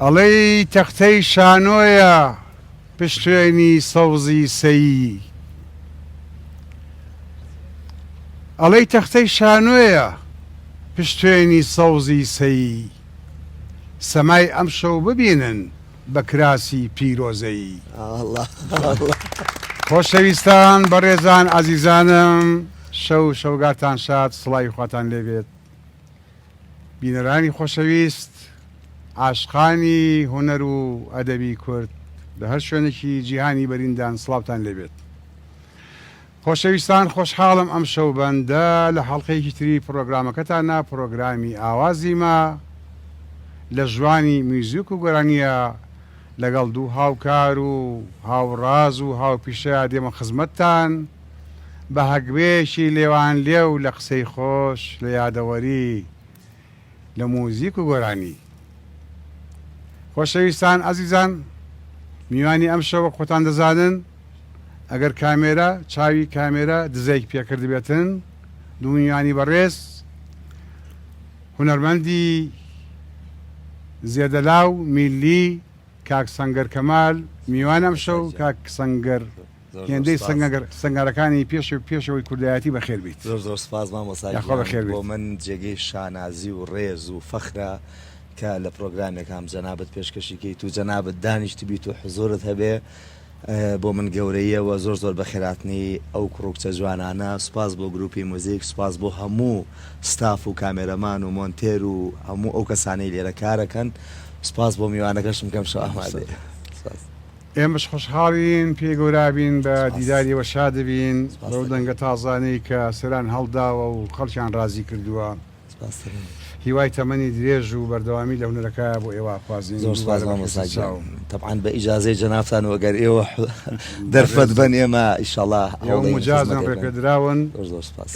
ئەڵەی تەختەی شانۆیە پشتێنی سەوزی سەیی، ئەڵەی تەختەی شانۆیە پشتێنی سەوزی سەیی، سەمای ئەم شەو ببینن بە کراسی پیرۆزەیی. خۆشەویستان بەڕێزان ئازیزانم، شەوگاتان شاد، سڵاوی خواتان لێبێت. بینەرانی خۆشەویست، عاشقانی هونەر و ئەدەبی کورد لە هەر شوێنێکی جیهانی بەریندان سڵاوتان لێبێت. خۆشەویستان خۆشحاڵم ئەم شەو بەندە لە حەڵقەیەکی تری پرۆگرامەکەتانە، پرۆگرامی ئاوازی ما لە ژوانی میوزیک و گۆرانیە لەگەڵ دوو هاوکار و هاوڕاز و هاوپیشە دێمە خزمەتتان بە هەگوێشی لێوان لێو لە قسەی خۆش لە یادەوەری لە موزیک و گۆرانی. خۆشەویستان ئازیزان، میوانی ئەم شەوە خۆتان دەزانن ئەگەر کامێرە چاوی کامێرە دزەیەک پێکرد بێتن، دوو میوانی بەڕێز هونەرمەندی زێدەلاو میلی کاک سەنگەر کەمال، میوان ئەم شەو کاک سەنگەر هێندەی سەنگارەکانی پێشەوەی کوردایەتی بەخێر بیت. زۆر سپاس مامۆستا بۆ من جێگەی شانازی و ڕێز و فەخرە کە لە پرۆگرامێکم جەنابەت پێشکەشیکەیت و جەنابەت دانیشت بیت و حزۆرت هەبێ، بۆ من گەورەیەوە زۆر بەخێراتنی ئەو کوڕکچە جوانانە. سپاس بۆ گروپی موزیک، سپاس بۆ هەموو ستاف و کامێرەمان و مۆنتێر و هەموو ئەو کەسانەی لێرە کارەکەن. سپاس بۆ میوانەکەشم کەم شەو ئامادەیە. ئێمەش خۆشحاڵین، پێ گەورابین، بە دیداریەوە شادبین بەو دەنگە تازانەی کە سەران هەڵداوە و خەڵکیان ڕازی کردووە. هیوای تەمەنی درێژ و بەردەوامی لە هونەرەکە بۆ ئێوە خوازیین. زۆر سپاس مامۆستا. طبعاً بە ئیجازەی جەنابتان وەگەر ئێوە دەرفەت بن ئێمە ئیشەڵڵا ئەو مجازن ڕێپێدراون.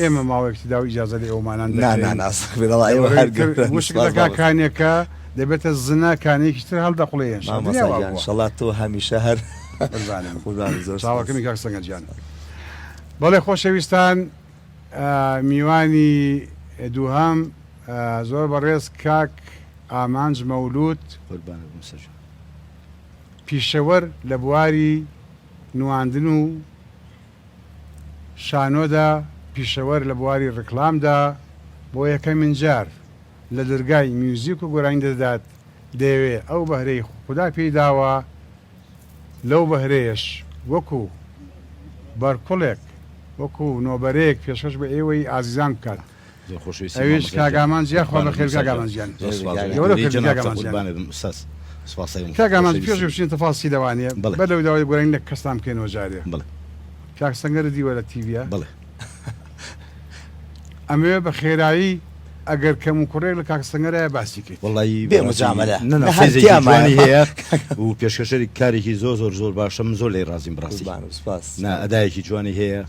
ئێمە ماوەیەکی داوای ئیجازە لە ئێوەمانان دەکەین. کانێکە دەبێتە زنە کانێکی تر هەڵدەقڵێن. ئیشەڵڵا تۆ هەمیشە هەر چاوەکەمی کاک سەنگەرجیان. بەڵێ خۆشەویستان، میوانی دووهەم زۆر بەڕێز کاک ئامانج مەولود، پیشەوەر لە بواری نواندن و شانۆدا، پیشەوەر لە بواری ڕکلامدا، بۆ یەکەمین جار لە دەرگای میوزیک و گۆرانی دەدات. دەیەوێ ئەو بەهرەی خوددا پێی داوە لەو بەهرەیەش وەکو بەرکوڵێک، وەکو نۆبەرەیەک پێشکەش بە ئێوەی ئازیزان بکات. ئەویش کاگامان جیاخوا بەخێر کاگامانجیان. کاگامان پێش بچین تەفاسی دەوانێ بەلەو داوای گۆرانی لە کەستان بکەینەوە جارێ. کاک سەنگەر دیوە لە تیڤە. ئەمەوێ بە خێرایی ئەگەر کەم و کوڕێک لە کاک سەنگەرە باسی کرد. وەڵی بێمەجامەلە نەفێزیوانی هەیە و پێشکەشەری کارێکی زۆر باشم، زۆر لێ رازیم بڕاستی. نا ئەدایەکی جوانی هەیە،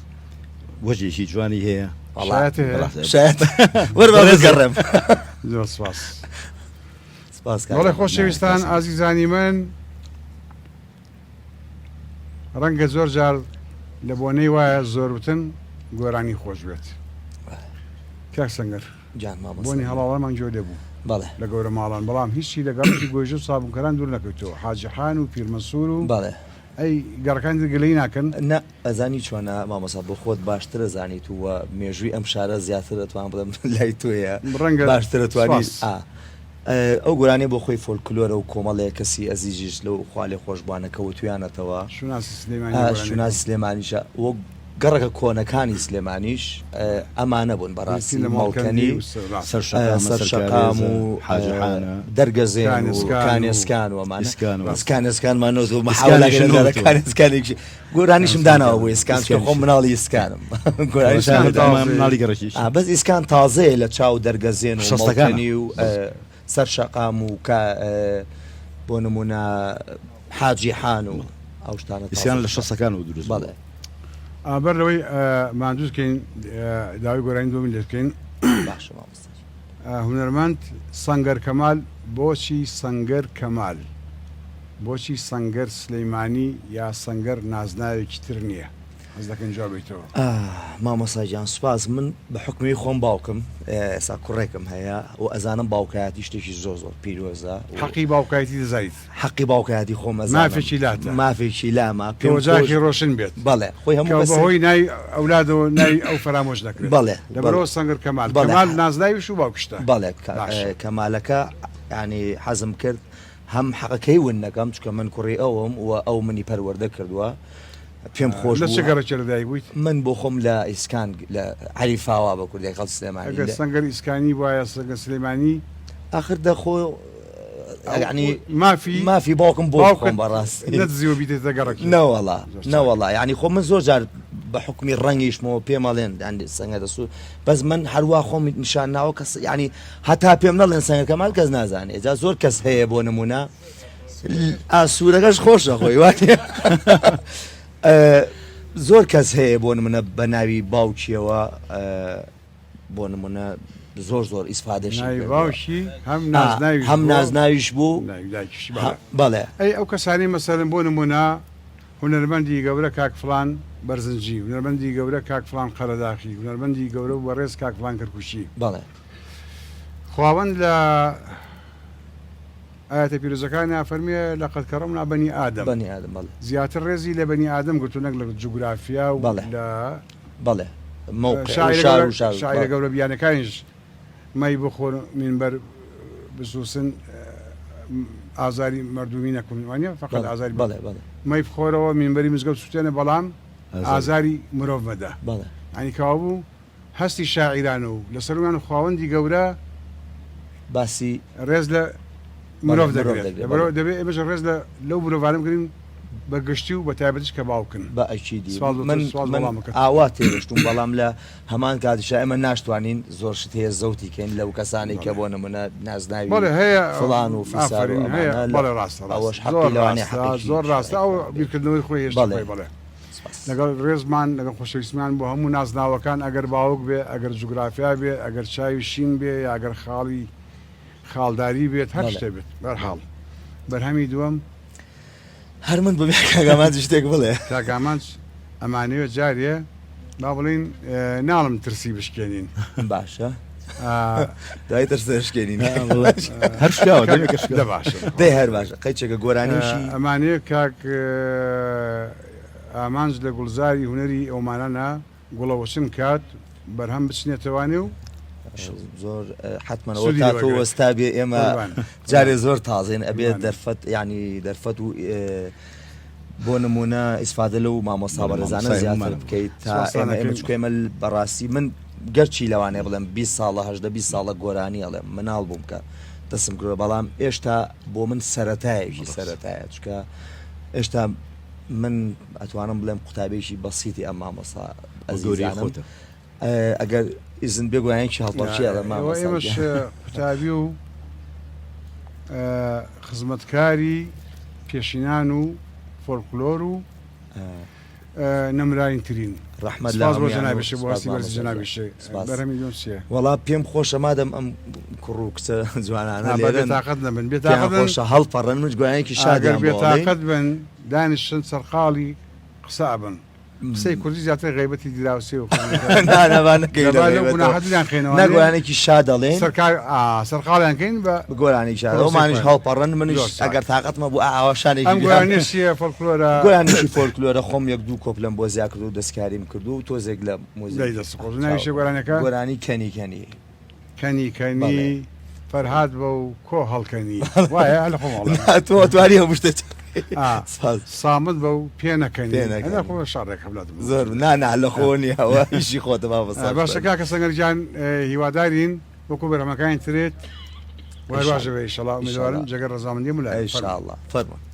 وەجێکی جوانی هەیە. شاید وەربگەڕێم. زۆر سپاس. بەڵێ خۆشەویستان ئازیزانی من، ڕەنگە زۆر جار لە بۆنەی وایە زۆرتن گۆرانی خۆش بێت. کاک سەنگەر بۆنی هەڵاڵەمان جۆ لێبوو لە گەورە ماڵان، بەڵام هیچی لەگەڵی گۆژە و سابوونکەران دوور نەکەوتەوە. حاجەحان و پیرمەسوور و ئەی گەڕەکان گلەی ناکەن. نە ئەزانی چۆنە مامۆستا بۆ خۆت باشترە زانیت وە مێژووی ئەم شارە زیاتر دەتوان بڵێم لای تۆیە باشترە توانیت ئەو گۆرانی بۆ خۆی فۆلکلۆرە و کۆمەڵەیە کەسی ئەزیژیش لەو خوالێ خۆشبوانەکەەوە تویانەتەوە. شوناسی سلێمانیشە وە گەڕەکە کۆنەکانی سلێمانیش ئەمانە بوون بەڕاستی ماڵکەنی سەرشەقام و دەرگەزێن و کانێسکان و ئەمانەسکانەکانمانەوە و مەحاولەکانێسکانێکی گۆرانیشم داناوە بۆ ئێسکان خۆم مناڵی ئیسکانم مناڵی گەڕێکیش بەس ئیسکان تازەیە لە چاو دەرگەزێن و ماڵکەنی و سەرشەقام و بۆ نمونە حاجیحان و ئەو شتانە ئیسیان لە شەسەکان و دروست. بەڵێ بەر لەوەی ماندووسکەین داوای گۆرانی دومین لێکەین. هونەرمەند سەنگەر کەمال. بۆچی سەنگەر کەمال؟ بۆچی سەنگەر سلەیمانی یا سەنگەر نازناوێکی تر نییە؟ حەزەکەن جوابیتەوە مامۆساجان سوپاس من بە حکمی خۆم باوکم ئێستا کوڕێکم هەیە و ئەزانم باوکایەتی شتێکی زۆر پیرۆزە حەقی باوکایەتی دەزایت حەقی باوکایەتی خۆم مافێکی لاتە مافێکی لامە پێوەجاکی ڕۆشن بێت بەڵێ خۆی هەموو بەهۆی نای ئەولادەوە نای ئەو فرامۆش دەکرێت بەڵێ لەبەرەوە سەنگەر کەمال نازناویش و باوکشتە بەڵێ کەمالەکە ینی حەزم کرد هەم حەقەکەی ون نەکەم چکە من کوڕی ئەوم و ئەو منی پەروەردە کردووە پێم خۆش لە چگەڕێکی لەدایک بوویت من بۆ خۆم لە ئیسکان لە عریفاوا بە کوردی خەڵ سلێمانی سەنگەر ئیسکانی وایە سەگە سلێمانی آخر دەخۆ ینی مافی باوکم بۆ خۆم بەڕاست نەتزیوە بیتێتە گەڕێکی نەوەڵا ینی خۆ من زۆر جار بە حکمی ڕەنگیشمەوە پێمەڵێن سەنگە دەسو بەس من هەروە خۆم نیشان ناوە کەس ینی هەتا پێم نەڵێن سەنگە کەمال کەس نازانێت جا زۆر کەس هەیە بۆ نمونە ئاسوورەکەش خۆشە خۆی واتێ زۆر کەس هەیە بۆ نمونە بە ناوی باوکیەوە بۆ نمونە زۆر ئیسفادەشی باوشی هەم نازناویش بوو بەڵێ ئەی ئەو کەسانی مەسەرم بۆ نمونە هونەرمەندی گەورە کاک فلان بەرزنجی هونەرمەندی گەورە کاک فلان قەرەداخی هونەرمەندی گەورە و بەڕێز کاک فلان کەرکوشی بەڵێ خواوەند لە ئاەتە پیرۆزەکانی فەرمیە لە قەد کەڕەمنا بەنی ئادەم زیاتر ڕێزی لە بەنی ئادەم گوتونەک لە جوگرافیا و بەڵێ شاعرە گەورە بیانەکانیش مای بخۆر منبەر بسووسن ئازاری مردمی نەکوانە فقط ئازاری مای بخۆرەوە منبەری مزگەوت سووتێنە بەڵام ئازاری مرۆڤ مەدا ینی کاوابوو هەستی شاعیران و لەسەروان و خواوەندی گەورە باسی ڕێز لە مرۆڤ دەگرێت دەبێت ئێمەش ڕێز لەو مرۆڤانم گرین بەگشتی و بە تایبەتش کە باوکن بە ئەیچیدی من ئاوا تێگەشتم بەڵام لە هەمان کاتیشا ئێمە ناشتوانین زۆر شت هەیە زەوتی کەین لەو کەسانی کە بۆ نمونە نازناوی هەیە فڵان و فیسار بەڵێ ڕاستە ئەوەش حەقی لەوانەیە زۆر ڕاستە ئەو بیرکردنەوەی خۆی هێشتا بەڵێ لەگەڵ ڕێزمان لەگەڵ خۆشەویستمان بۆ هەموو نازناوەکان ئەگەر باوک بێ ئەگەر جوگرافیا بێ ئەگەر چاوی شین بێ ئەگەر خاڵی خاڵداری بێت هەر شتێ بێت بەرحاڵ بەرهەمی دووەم هەر من ببێ کاگامان شتێک بڵێ کاگامان ئەمانەوە جارێ با بڵین ناڵم ترسی بشکێنین باشە دای ترسشکێنین هەر شکاوە باشە دەی هەر باشە قەیچێکە گۆرانیشی ئەمانەیە کاک ئامانج لە گوڵزاری هوەری ئەومانانە گوڵەوەچن کات بەرهەم بچنێتەوانێ و زۆر حتممەەوە تاتۆ وەستا بێ ئێمە جارێ زۆر تازێن ئەبێت دەرفەت ینی دەرفەت و بۆ نمونە ئیسفادە لەو مامۆستا بەرزانە زیاتر بکەیت تا ئێمە چکێمە بەڕاستی من گەرچی لەوانێ بڵێم 20 ساڵە 20 ساڵە گۆرانی ئەڵێ مناڵ بووم کە دەسم کرۆ بەڵام ئێشتا بۆ من سەرەتایەکی سەرەتایە چکە ئێشتا من ئەتوانم بڵێم قوتابێکی بەسیتی ئەم مامۆستا ئەزۆریانم ئەگەر ئیزن بێگویانکی هەڵپەرچیە ئێمەش قوتابی و خزمەتکاری پێشینان و فۆلکلۆر و نەمراینترین ڕەحمەت بۆ جەنابێشێ بۆ هەستی بەرزی جەنابێشێ بەرهەمی دۆسیە وەڵا پێم خۆشە مادەم ئەم کوڕ و کچە جوانانە بێتاقەت نەبن بێتاقەت خۆشە هەڵپەڕن من گویانکی شادیان بێتاقەت بن دانیشتن سەرقاڵی قسە بن قسەی کوردی زیاتر غیبەتی دیراوسێ و نەگویانێکی شا دەڵێن سەرقاڵیان کەین بە گۆرانی شادەمانیش هەڵپەڕن منیش ئەگەر تااقەتمە بوو ئاواشانێکی فۆلکلۆرە گویانیشی فۆلکلۆرە خۆم یەک دوو کۆپلم بۆ زیا کرد و دەستکاریم کرد و تۆزێک لە موزیک گۆرانەکە گۆرانی کەنی فەرهاد بە و کۆ هەڵکەنی وایە لە خۆماڵ تۆ توانی هەمشتێت سامت بە و پێنەکەنی خۆ شارێک هەولات زۆر نانا لە خۆنی هەوە هیچی خۆتە باشەکە کە سەنگەرجان هیوادارین وەکو بەرهەمەکانی ترێت واژەوە ئینشەڵا میدوارم جەگەر ڕەزامەندی مولای ئینشاءالله فەرموو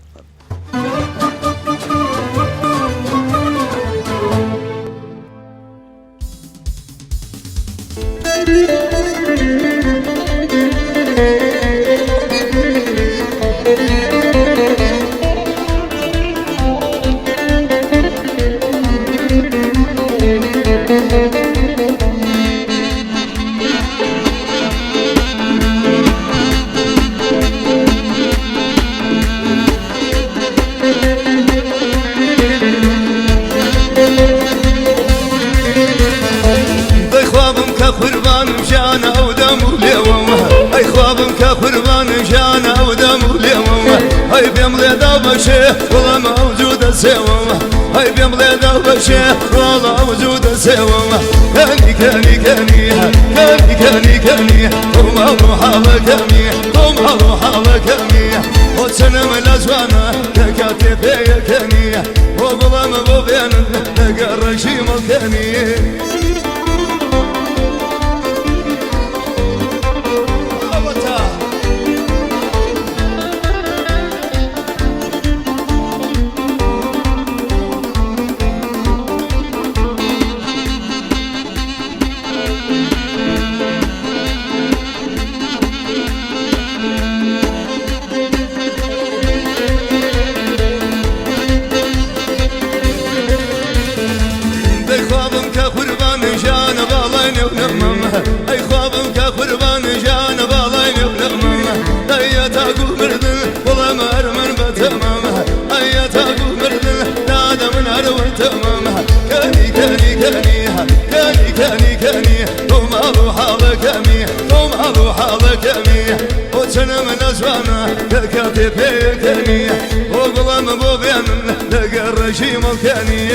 Thank you. شيخ والله وجود سوا كاني كاني كاني كاني كاني كاني ثم اروح على كمي ثم اروح على كمي وتسلم الازوانا ككاتب يا كاني وظلم بوبين لقى الرشيم الكاني اي خوابم كقربان جان بالين ونغمم اي تاقو مردن والله ما ارمن بتمام اي تاقو مردن نادى من اروى تمام كاني كاني كاني كاني كاني كاني ثم اروح على كمي ثم اروح على كمي وتنم نزوانا ككاتب كاني وقلم بوبين لقى الرجيم الكاني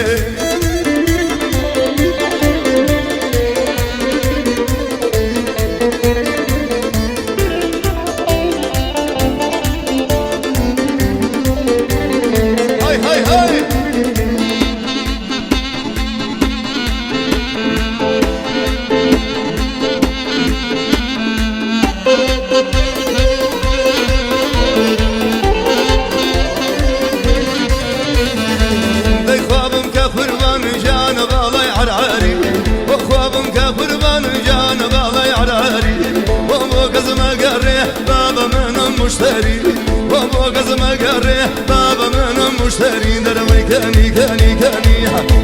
مشتري وابو قزم قري بابا من مشتري دروي كاني كاني كاني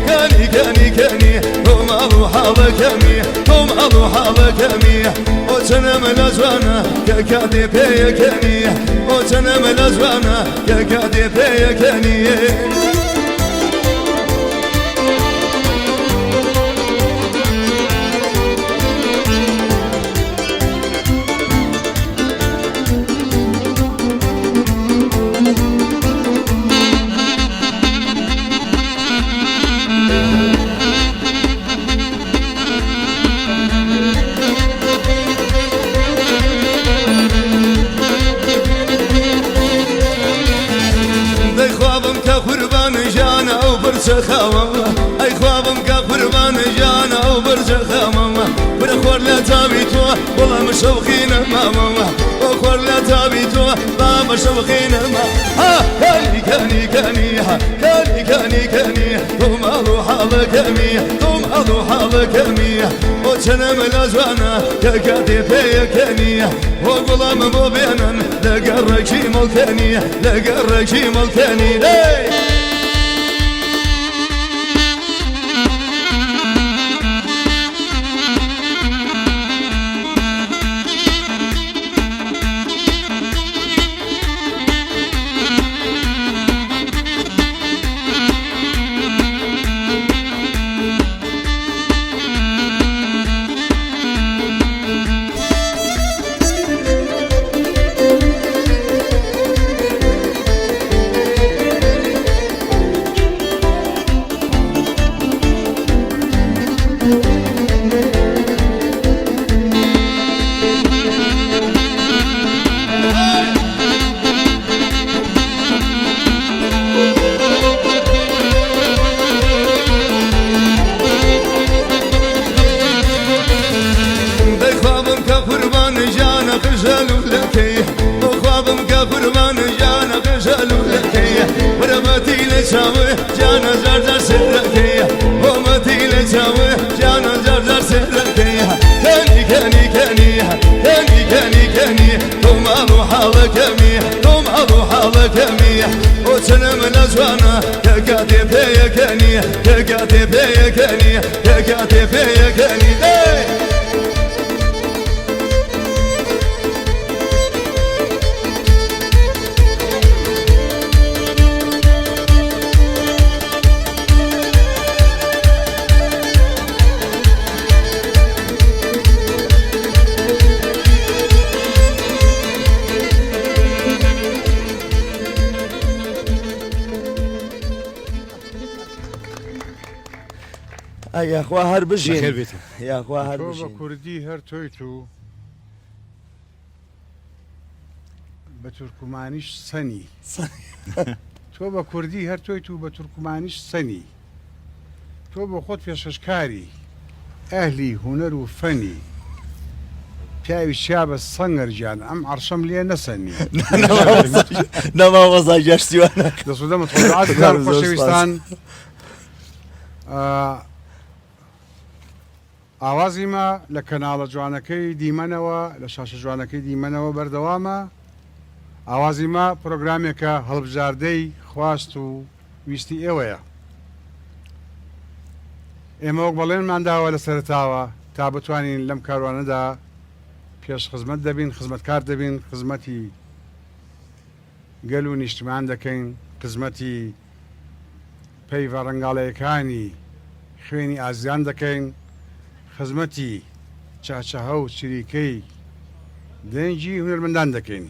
كاني كاني كاني هم اروح على كمي هم اروح على كمي وتنم الازوانا ككاتب يا كاني وتنم الازوانا ككاتب يا كاني سخاوة أي خوابم كقربان جانا وبرج خامة برخور لا تابيتو والله مشوقين ماما وخور لا تابيتو بابا شوقين ما كاني كاني كاني كاني كاني كاني ثم أروح على كمي ثم أروح على كمي وتنم الأزوانا ككاتب يا كاني وقلم مبينا لقى الرجيم الكاني لقى الرجيم الكاني لجاوي جانا زرزر سركية ومتي لجاوي جانا زرزر سركية كاني كاني كاني كاني كاني كاني ثم أروح على كمية ثم أروح على كمية وتنم الأزوانا ككاتب يا كاني ككاتب يا كاني ككاتب يا كاني یاخوا هەر بژین خێر بێت یاخوا هەر تۆ بە بژین کوردی هەر تۆیت و بە تورکمانیش سەنی تۆ بە کوردی هەر تۆیت و بە تورکمانیش سەنی تۆ بە خۆت پێشکەشکاری ئەهلی هوەر و فەنی پیاوی چیا بە سەنگەرجان ئەم عەرشەم لێ نەسەنی نەما وەزای جەشتیوانە دەسوودەمە تۆڵعات کار خۆشەویستان ئاوازی ما لە کەناڵە جوانەکەی دیمەنەوە لە شاشە جوانەکەی دیمەنەوە بەردەوامە ئاوازی ما پرۆگرامێکە هەڵبژاردەی خواست و ویستی ئێوەیە ئێمە وەک بەڵێنمان داوە لە سەرتاوە تا بتوانین لەم کاروانەدا پێش خزمەت دەبین خزمەتکار دەبین خزمەتی گەل و نیشتمان دەکەین خزمەتی پەیوە ڕەنگاڵەیەکانی خوێنی ئازیان دەکەین خزمەتی چاچەهە و چریکەی دەنگی هونەرمەندان دەکەین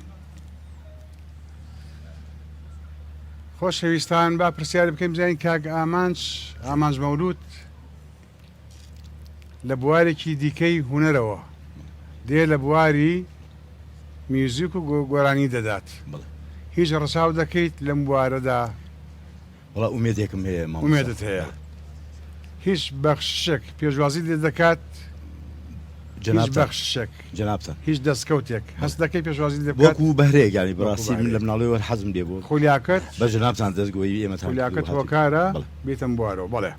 خۆشەویستان با پرسیار بکەین بزانین کاک ئامانج مەولود لە بوارێکی دیکەی هونەرەوە دێ لە بواری میوزیک و گۆرانی دەدات هیچ ڕساو دەکەیت لەم بوارەدا وڵا ئومێدێکم هەیە ئومێدت هەیە هیچ بەخششێک پێشوازی لێ دەکات هیچ بەخششێک جەنابتان هیچ دەستکەوتێک هەست دەکەی پێشوازی لێ بکات وەکو بەهرەیەکانی بەڕاستی من لە مناڵەوە حەزم لێ بوو خولیاکەت بە جەنابتان دەستگۆیی ئێمەتان خولیاکەت هۆکارە بێتم بوارەوە بەڵێ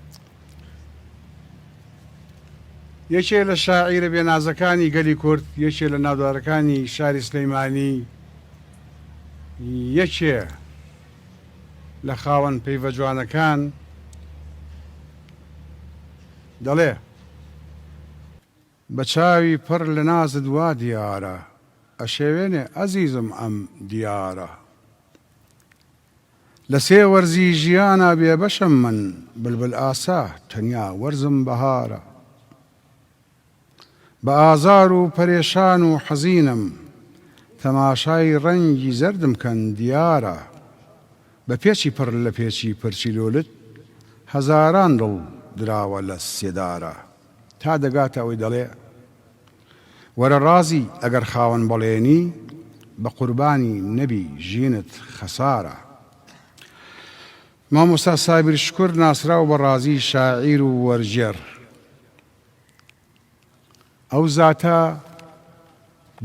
یەکێ لە شاعیرە بێنازەکانی گەلی کورد یەکێ لە ناودارەکانی شاری سلەیمانی یەکێ لە خاوەن پەیوە جوانەکان دەڵێ بە چاوی پڕ لە نازت وا دیارە ئەشێوێنێ ئەزیزم ئەم دیارە لە سێ وەرزی ژیانە بێبەشم من بلبل ئاسا تەنیا وەرزم بەهارە بە ئازار و پەرێشان و حەزینم تەماشای ڕەنگی زەردم کەن دیارە بە پێچی پڕ لە پێچی پرچی لۆلت هەزاران دڵ دراوە لە سێدارە تا دەگاتە ئەوەی دەڵێ وەرە ڕازی ئەگەر خاوەن بەڵێنی بە قوربانی نەبی ژینت خەسارە مامۆستا سابیر شکر ناسراو بە ڕازی شاعیر و وەرجێر ئەو زاتە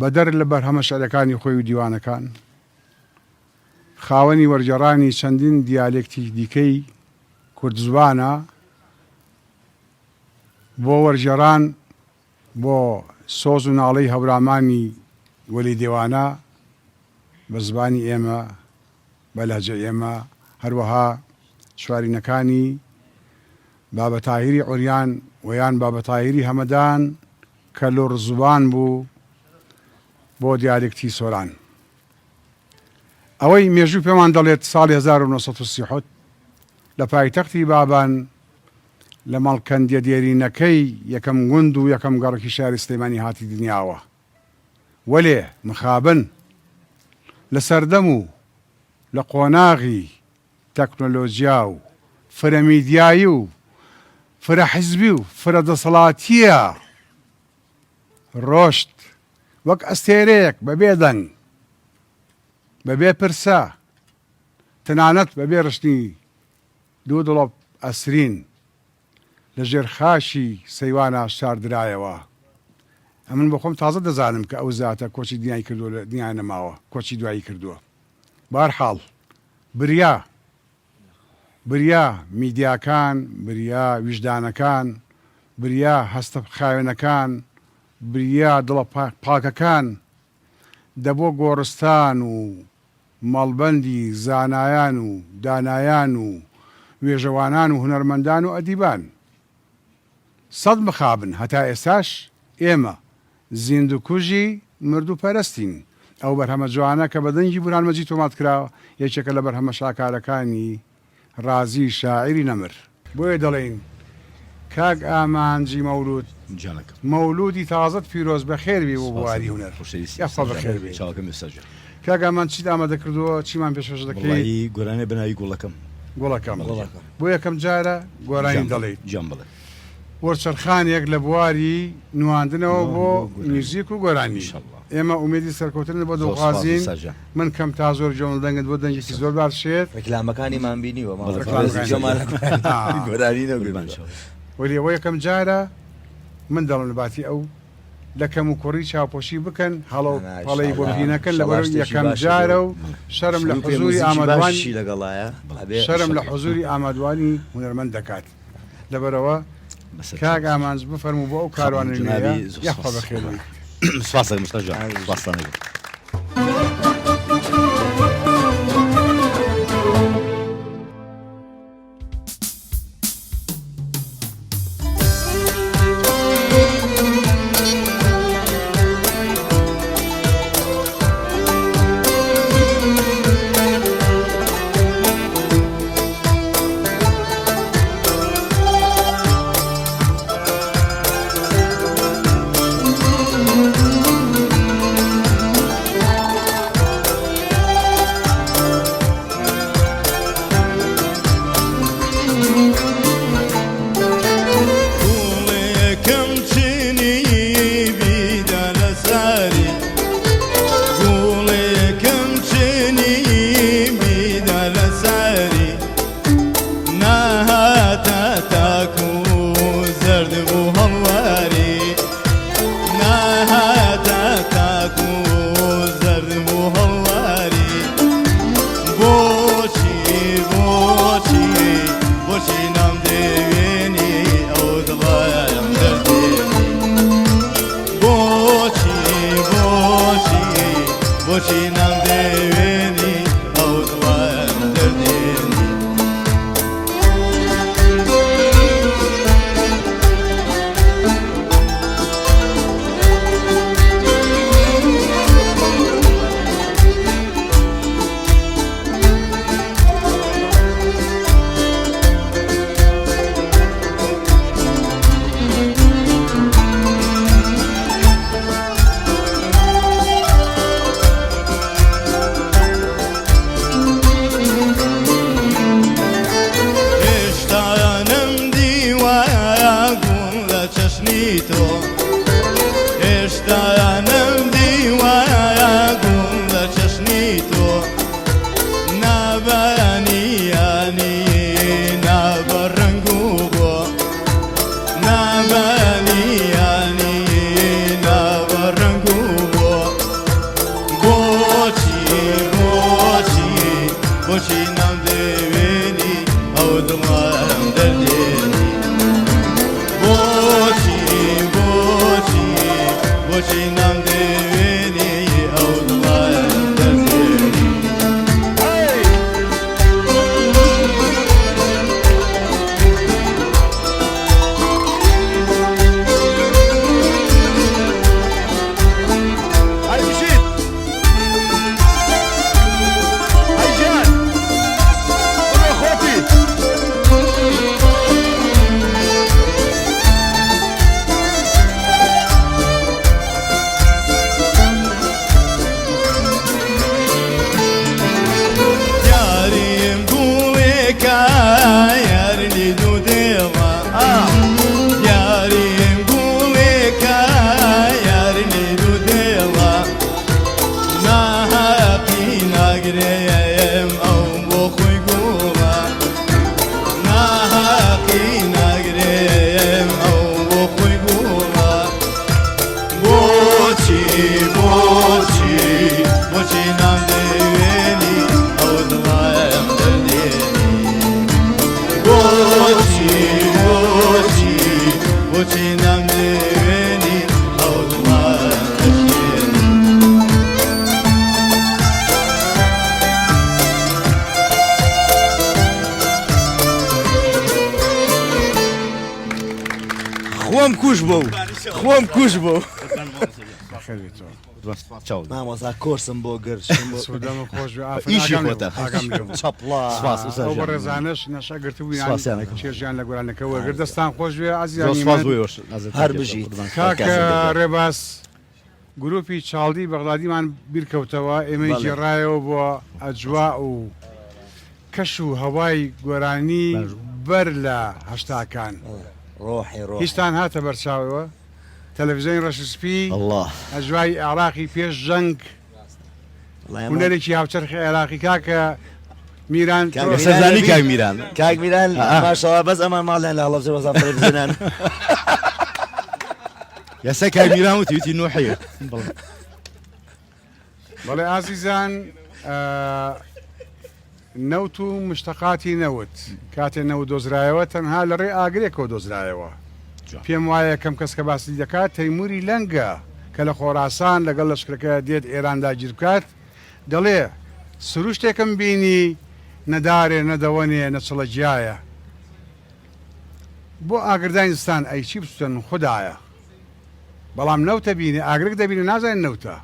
بەدەر لە بەرهەمە شعرەکانی خۆی و دیوانەکان خاوەنی وەرجێڕانی چەندین دیالێکتی دیکەی کوردزبانە بۆ وەرجێڕان بۆ سۆز و ناڵەی هەورامانی وەلی دێوانە بە زبانی ئێمە بە لەهجە ئێمە هەروەها شوارینەکانی بابە تاهیری عوریان ویان بابە تاهیری هەمەدان کە لۆڕ زوبان بوو بۆ دیالێکتی سۆران ئەوەی مێژوو پێمان دەڵێت ساڵی 1930 لە پایتەختی بابان لە مەڵکەندیە دێرینەکەی یەکەم گوند و یەکەم گەڕکی شاری سلەیمانی هاتی دنیاوە وەلێ مخابن لە سەردەم و لە قۆناغی تەکنۆلۆژیا و فرە میدیایی و فرە حیزبی و فرە دەسەڵاتیە ڕۆشت وەک ئەستێرەیەک بەبێ دەنگ بەبێ پرسە تەنانەت بەبێ ڕشتنی دوو دڵۆپ ئەسرین لە ژێر خاشی سەیوانە شاردرایەوە ئەمن بۆ خۆم تازە دەزانم کە ئەو زاتە کۆچی دنیای کردووە لە دنیای نەماوە کۆچی دوایی کردووە بەهەرحاڵ بریا میدیاکان بریا ویژدانەکان بریا هەستە خاوێنەکان بریا دڵە پاکەکان دەبۆ گۆڕستان و مەڵبەندی زانایان و دانایان و وێژەوانان و هونەرمەندان و ئەدیبان سەد مخابن هەتا ئێستاش ئێمە زیندوکوژی مردوو پەرستین ئەو بەرهەمە جوانە کە بە دەنگی بورهانمەجید تۆمات کراوە یەکێکە لە بەرهەمە شاکارەکانی ڕازی شاعیری نەمر بۆیە دەڵێن کاک ئامانجی مەولود مەولودی تازت پیرۆز بەخێربی بۆ بواری هونەر یاخوا بەخێربێ کاک ئامان چیت ئامادە کردووە چیمان پێشکەش دەکەی گۆرانێ بناوی گوڵەکەم بۆ یەکەم جارە گۆرانی دەڵێیت جام بڵێ وەرچەرخانێک لە بواری نواندنەوە بۆ میوزیک و گۆرانی ئێمە ئومێدی سەرکەوتن بۆ دڵخوازین من کەم تا زۆر جۆڵ دەنگت بۆ دەنگێکی زۆر باشێت ڕکلامەکانیمان بینیوە گۆرانی وەلی ئەوە یەکەم جارە من دەڵم لەباتی ئەو لە کەم و کوڕی چاوپۆشی بکەن هەڵەی بۆ بینەکەن لە بەرەو یەکەم جارە و شەرم لە حزوری ئامادوانی لەگەڵایە شەرم لە حزوری ئامادوانی هونەرمەند دەکات لەبەرەوە کاک ئامانج بفەرموو بۆ ئەو کاروانە یاخوا بەخێری سپاس مستەجان سپاسانە خۆم کوش بۆ خۆم کوش بۆ مامۆستا کۆرسم بۆ گەرش ئیشی خۆتە بە ڕێزانش نەشاگرتبوویان چێژیان لە گۆرانەکە وەرگر دەستان خۆشوێ ئازیزانی هەر بژیت کاکە ڕێباس گروپی چاڵدی بەغدادیمان بیرکەوتەوە ئێمەی جێڕایەوە بۆ ئەجوا و کەش و هەوای گۆرانی بەر لە هەشتاکان ڕۆحی هیچتان هاتە بەرچاوەوە تەلەڤیزیۆنی ڕەشسپی الله ئەژوای عێراقی پێش جەنگ هونەرێکی هاوچەرخی عێراقی کاکە میران سەرزانی کاک میران کاک میران ماشەڵا بەس ئەمان ماڵیان لە هەڵەبجە وەزان تەلەڤیزیۆنان یاسا کاک میران وتی نوحەیە بەڵێ ئازیزان نەوت و مشتەقاتی نەوت کاتێ نەوت دۆزرایەوە تەنها لە ڕێ ئاگرێکەوە دۆزرایەوە پێم وایە کەم کەس کە باسی دەکات تەیموری لەنگە کە لە خۆراسان لەگەڵ لەشکرەکە دێت ئێراندا گیر بکات دەڵێ سروشتێکم بینی نەدارێ نەدەوەنێ نەچڵەجیایە بۆ ئاگردانستان ئەی چی بستن خوددایە بەڵام نەوتە بینی ئاگرێک دەبینی نازانین نەوتە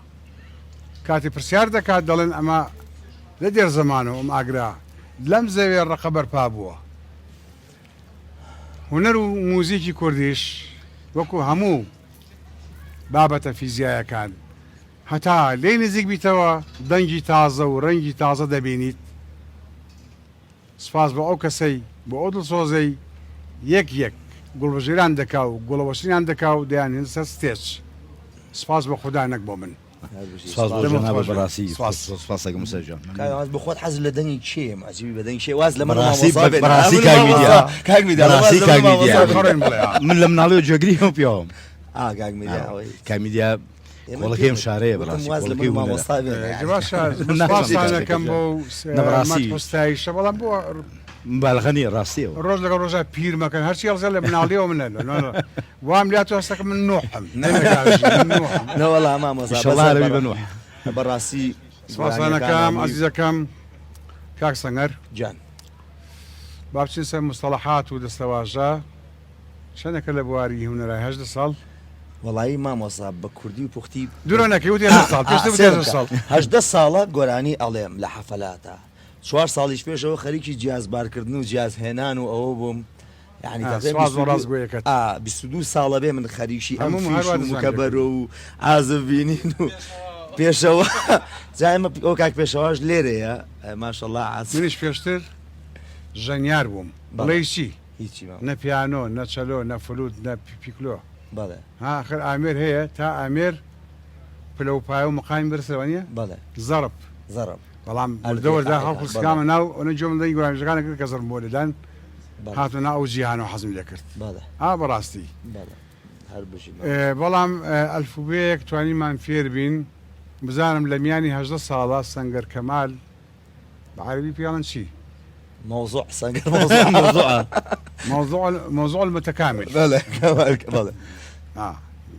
کاتی پرسیار دەکات دەڵێن ئەمە لە دێر زەمانەوە ئەم ئاگرا لەم زەوێ ڕقە بەرپا بووە هونەر و موزیکی کوردیش وەکو هەموو بابەتە فیزیایەکان هەتا لێی نزیک بیتەوە دەنگی تازە و ڕەنگی تازە دەبینیت سپاس بە ئەو کەسەی بۆ ئەو دڵسۆزەی یەک گوڵبژێران دەکا و گوڵەوەشینیان دەکا و دەیانێن سەر ستێج سپاس بە خوددا نەک بۆ من سپاسەکەم سەرجان بخۆت حەز لە دەنگی کێ ماجیبی بە دەنگ شێ واز لە من من لە مناڵی و جێگریەوە پیاوم کامیدیا وڵەکەیم شارەیە بەڕاستیکەم بۆ نەڕاستیستایشە بەڵام بۆ باڵغەنی ڕاستیەوە ڕۆژ لەگەڵ ڕۆژە پیرمەکەن هەرچی هەڵزە لە مناڵیەوە منە وام لات هەستەکە من نوحم نەوەڵا مامۆزاڵی بە نوح بەڕاستی سپاسانەکەم عەزیزەکەم کاک سەنگەر جان با بچین سەر مستەڵەحات و دەستەواژە چەندێکە لە بواری هونەرای 18 ساڵ وەڵایی مامۆسا بە کوردی و پوختی دوورە نەکەی وتی 18 ساڵە گۆرانی ئەڵێم لە حەفەلاتە 4 ساڵیش پێشەوە خەریکی جیازبارکردن و جیازهێنان و ئەوە بووم یعنی 22 ساڵە بێ من خەریکی ئەم مکەبەرە و ئازبینین و پێشەوە جایمە ئەو کاک پێشەواش لێرەیە ماشەڵڵا منیش پێشتر ژەنیار بووم بڵێ چی هیچی نە پیانۆ نە چەلۆ نە فلوت نە پیکلۆ بەڵێ آخر ئامێر هەیە تا ئامێر پلە و پایە و مقامی برسەوە نیە بەڵێ زەڕب بەڵام دەوەدا هەڵخستکامە ناو ئەوە جۆمدەی گوارانەکانە کرد کە زەرم بۆ لەدان هاتو ناو جیهانەوە حەزم لێ کرد بەڕاستی بەڵام ئەلفوبەیەک توانیمان فێر بین بزانم لە میانی 18 ساڵە سەنگەر کەمال بە عەربی پیاڵن چی موضوع سەنگەر موضوع المتكامل بەڵێ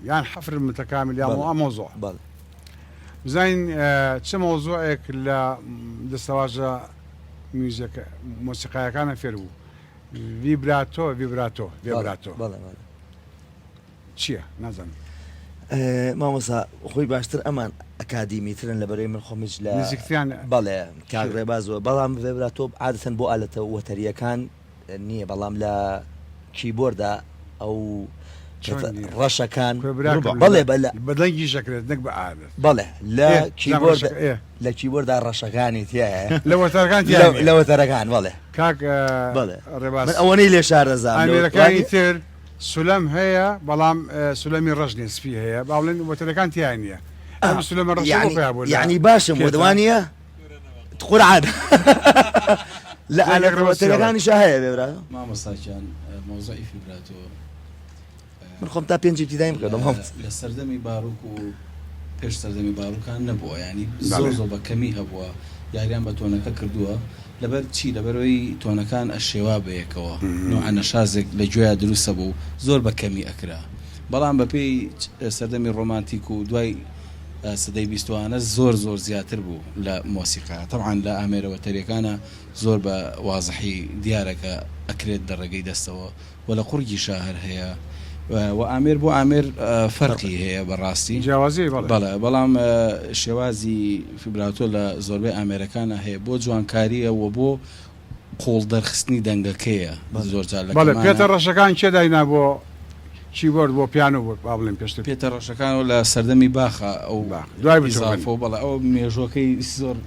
يعني حفر المتكامل يا موضوع زين چه موضوعك لدستواجه موسيقى كان فيرو فيبراتو چییە نازانم مامۆسا خۆی باشتر ئەمان ئەکادیمیترن لە بەرەوەی من خۆمیش لە نزیکتیان بەڵێ کاگڕێبازەوە بەڵام ڤێبراتۆ عادەتەن بۆ ئالەتە وەتەریەکان نییە بەڵام لە کیبۆردا ئەو ڕەشەکان بەڵێ بەدەنگی شەکرێت نەک بە عادەت بەڵێ لە کیبۆردا ڕەشەکانی تایە لە وەتەرەکان بەڵێ کاک ڕێباز ئەوەی لێ شارەزان ئەمریکانی تر سولەم هەیە بەڵام سولەمی ڕەش نسپی هەیە باڵێن وەتەرەکان تیان نییە سولەمە ڕەش یعنی باشم بۆ دوانیە قورعان لە ئالەکەوەتەرەکانیش هەیە بێبرا مامۆستاکیان مۆزۆی فیبراتۆ من خۆم تا پێنج ابتیدایم کردم لە سەردەمی باڕووک و پێش سەردەمی باڕووکان نەبووە ینی زۆر بە کەمی هەبووە یاریان بە تۆنەکە کردووە لەبەر چی لەبەرەوەی تۆنەکان ئەشێوا بەیەکەوە نوعە شازێک لە گوێیا دروستە بوو زۆر بە کەمی ئەکرا بەڵام بەپێی سەردەمی ڕۆمانتیک و دوای سەدەی بیستوانە زۆر زیاتر بوو لە مۆسیقا طبعاً لە ئامێرەوە تەریەکانە زۆر بە وازحی دیارەکە ئەکرێت دەڕێگەی دەستەوە و لە قورگی شاهر هەیە و ئامێر بۆ ئامێر فەرقی هەیە بەڕاستی جیاوازی بەڵێ بەڵام شێوازی فیبراتۆ لە زۆربەی ئامێرەکانە هەیە بۆ جوانکاریە و بۆ قۆڵ دەرخستنی دەنگەکەیە زۆرجار بەڵێ پێتە ڕەشەکان چێ داینا بۆ کیبۆرد بۆ پیانۆ بۆ با بڵێن پێشتر پێتە ڕەشەکانەوە لە سەردەمی باخە ئەو دوای بزافۆ بەڵێ ئەو مێژۆکەی زۆر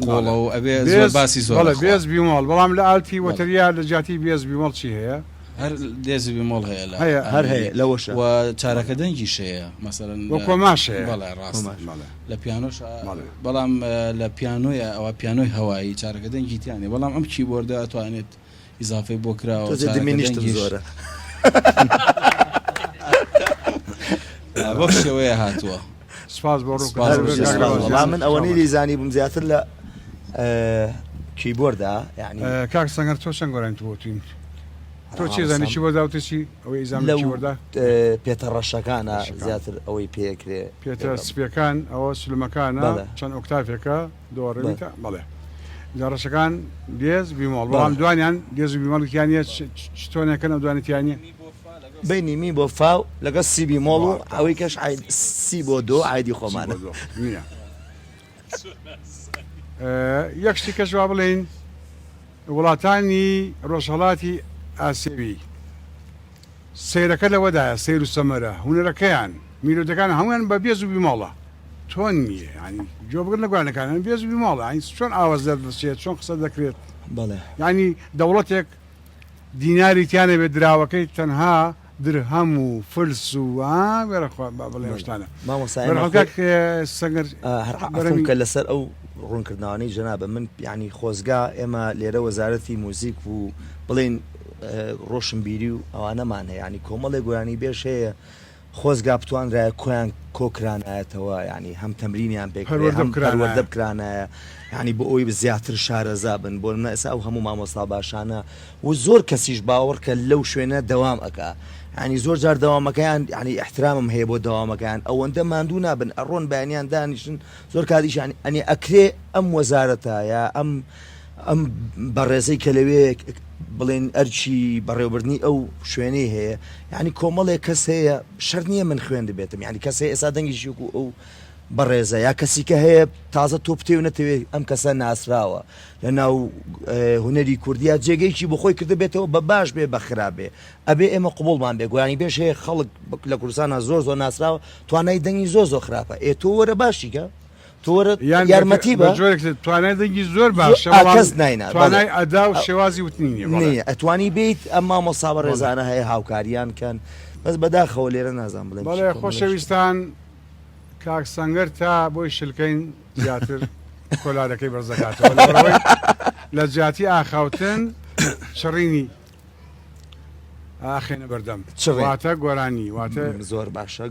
قۆڵە و ئەبێ زۆر باسی زۆر بێز بیمەڵ بەڵام لە ئالتی وەتەریا لە جاتی بێز بیمەڵ چی هەیە هەر دێزی بیمۆڵ هەیە لە هەر هەیە لەوەشە و چارەکە دەنگی شەیە مەسەڵەن وەکو ماشەیە بەڵێ ڕاست لە پیانۆش بەڵام لە پیانۆیە ئەوە پیانۆی هەوایی چارەکە دەنگی تیانێ بەڵام ئەم کیبۆردە ئەتوانێت ئیزافەی بۆ کراوە دمێنیشتم زۆرە بۆ شێوەیە هاتووە سپاس بۆ ڕوو من ئەوەی لیزانی بووم زیاتر لە کیبۆردا یعنی کاک سەنگەر تۆ چەند گۆرانی تو بۆتوین تۆ چی زانی کیبۆردا و تچی ئەوەی ئیزام کیبۆردا پێتە ڕەشەکانە زیاتر ئەوەی پێکرێ پێتە سپیەکان ئەوە سلمەکانە چەند ئۆکتافێکە دۆڕێتە بەڵێ ڕەشەکان دێز بیمۆڵ بەڵام دوانیان دێز و بیمەڵکیانە چتۆنێکەکەن ئەو دوانێتیانە بینی می بۆ فاو لەگە سی بیمۆڵ و ئەوەی کەش سی بۆ دۆ عیدی خۆمانە نییە یەک شتی کەس وا بڵێن وڵاتانی ڕۆژهەڵاتی ئاسیوی سیرەکە لەوەدایە سیر و سەمەرە هونەرەکەیان میرۆدەکان هەمویان بە بێز و بیماڵە تۆن نییە ینی جۆ بگرن لە گوانەکان بێز و بیماڵە ئەین چۆن ئاواز دەدەچێت چۆن قسە دەکرێت بەڵێ ینی دەوڵەتێک دیناری تیانە بێت دراوەکەی تەنها درهەم و فلس و وێرەخوا بڵێ شتانە سەنگەر کە لەسەر ئەو ڕوونکردنەوەی جەنابە من ینی خۆزگا ئێمە لێرە وەزارەتی موزیک و بڵێن ڕۆشنبیری و ئەوانەمان هەیە ینی کۆمەڵی گۆرانی بێش هەیە خۆزگا بتوانرایە کۆیان کۆکرانایەتەوە ینی هەم تەمرینیان پێوەردە بکرانایە ینی بۆ ئەوی زیاتر شارەزا بن بۆ منە ئێستا ئەو هەموو مامۆستا باشانە و زۆر کەسیش باوەڕکە لەو شوێنە دەوام ئەکا ینی زۆر جار دەوامەکەیان ینی احترامم هەیە بۆ دەوامەکەیان ئەوەندە ماندوو نابن ئەڕۆن بەیانیان دانیشن زۆر کاتیش ئەنی ئەکرێ ئەم وەزارەتە یا ئەم بەڕێزەی کە لەوێ بڵێن ئەرچی بەڕێوەبردنی ئەو شوێنەی هەیە ینی کۆمەڵێک کەس هەیە شەر نییە من خوێن دەبێتم ینی کەس هەیە ئێستا دەنگیشی و ئەو بەڕێزە یا کەسی کە هەیە تازە تۆ پتێ و نەتەوێت ئەم کەسە ناسراوە لە ناو هونەری کوردیا جێگەیکی بخۆی کرده بێتەوە بە باش بێ بە خراپێ ئەبێ ئێمە قوبوڵمان بێ گویانی بێش هەیە خەڵک لە کوردستانە زۆر زۆر ناسراوە توانای دەنگی زۆر زۆر خراپە تۆ وەرە باشیکە تۆرە یارمەتی بە توانای دەنگی زۆر باشە کەس ناینا توانای ئەدا و شێوازی وتنی نییە ئەتوانی بیت ئەم مامۆستا بەڕێزانە هەیە هاوکاریان کەن بەس بەداخەوە لێرە نازان بڵێ بەڵێ خۆشەویستان کاک سەنگەر تا بۆی شلکەین زیاتر کۆلارەکەی بەرزەکاتەوە لە جیاتی ئاخاوتن شڕینی ئاخێنە بەردەم واتە گۆرانی واتە زۆر باشە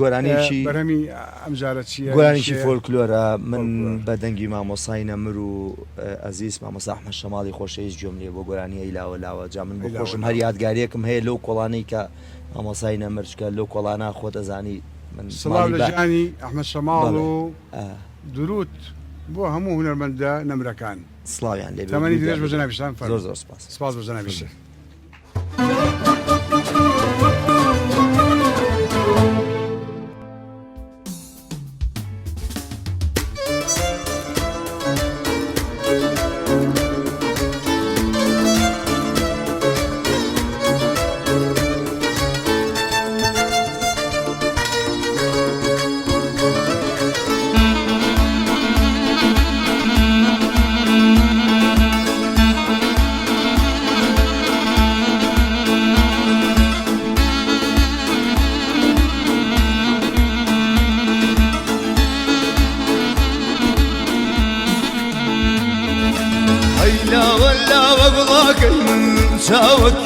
گۆرانێکی بەرەمی ئەمجارە چیە گۆرانێکی فۆلکلۆرە من بە دەنگی مامۆسای نەمر و ئەزیز مامۆستا ئەحمەد شەماڵی خۆشەویست گوێم لێ بۆ گۆرانی ئیلاوە لاوە جا من بخۆشم هەر یادگاریەکم هەیە لەو کۆڵانەی کە مامۆسای نەمرچکە لەو کۆڵانە خۆ دەزانی سڵاو لە ژیانی ئەحمەد شەماڵ و درود بۆ هەموو هونەرمەندە نەمرەکان سڵاویان لێ تەمەنی درێژ بە جەنابیشتان زۆر زۆر سپاس بە جەنابیشت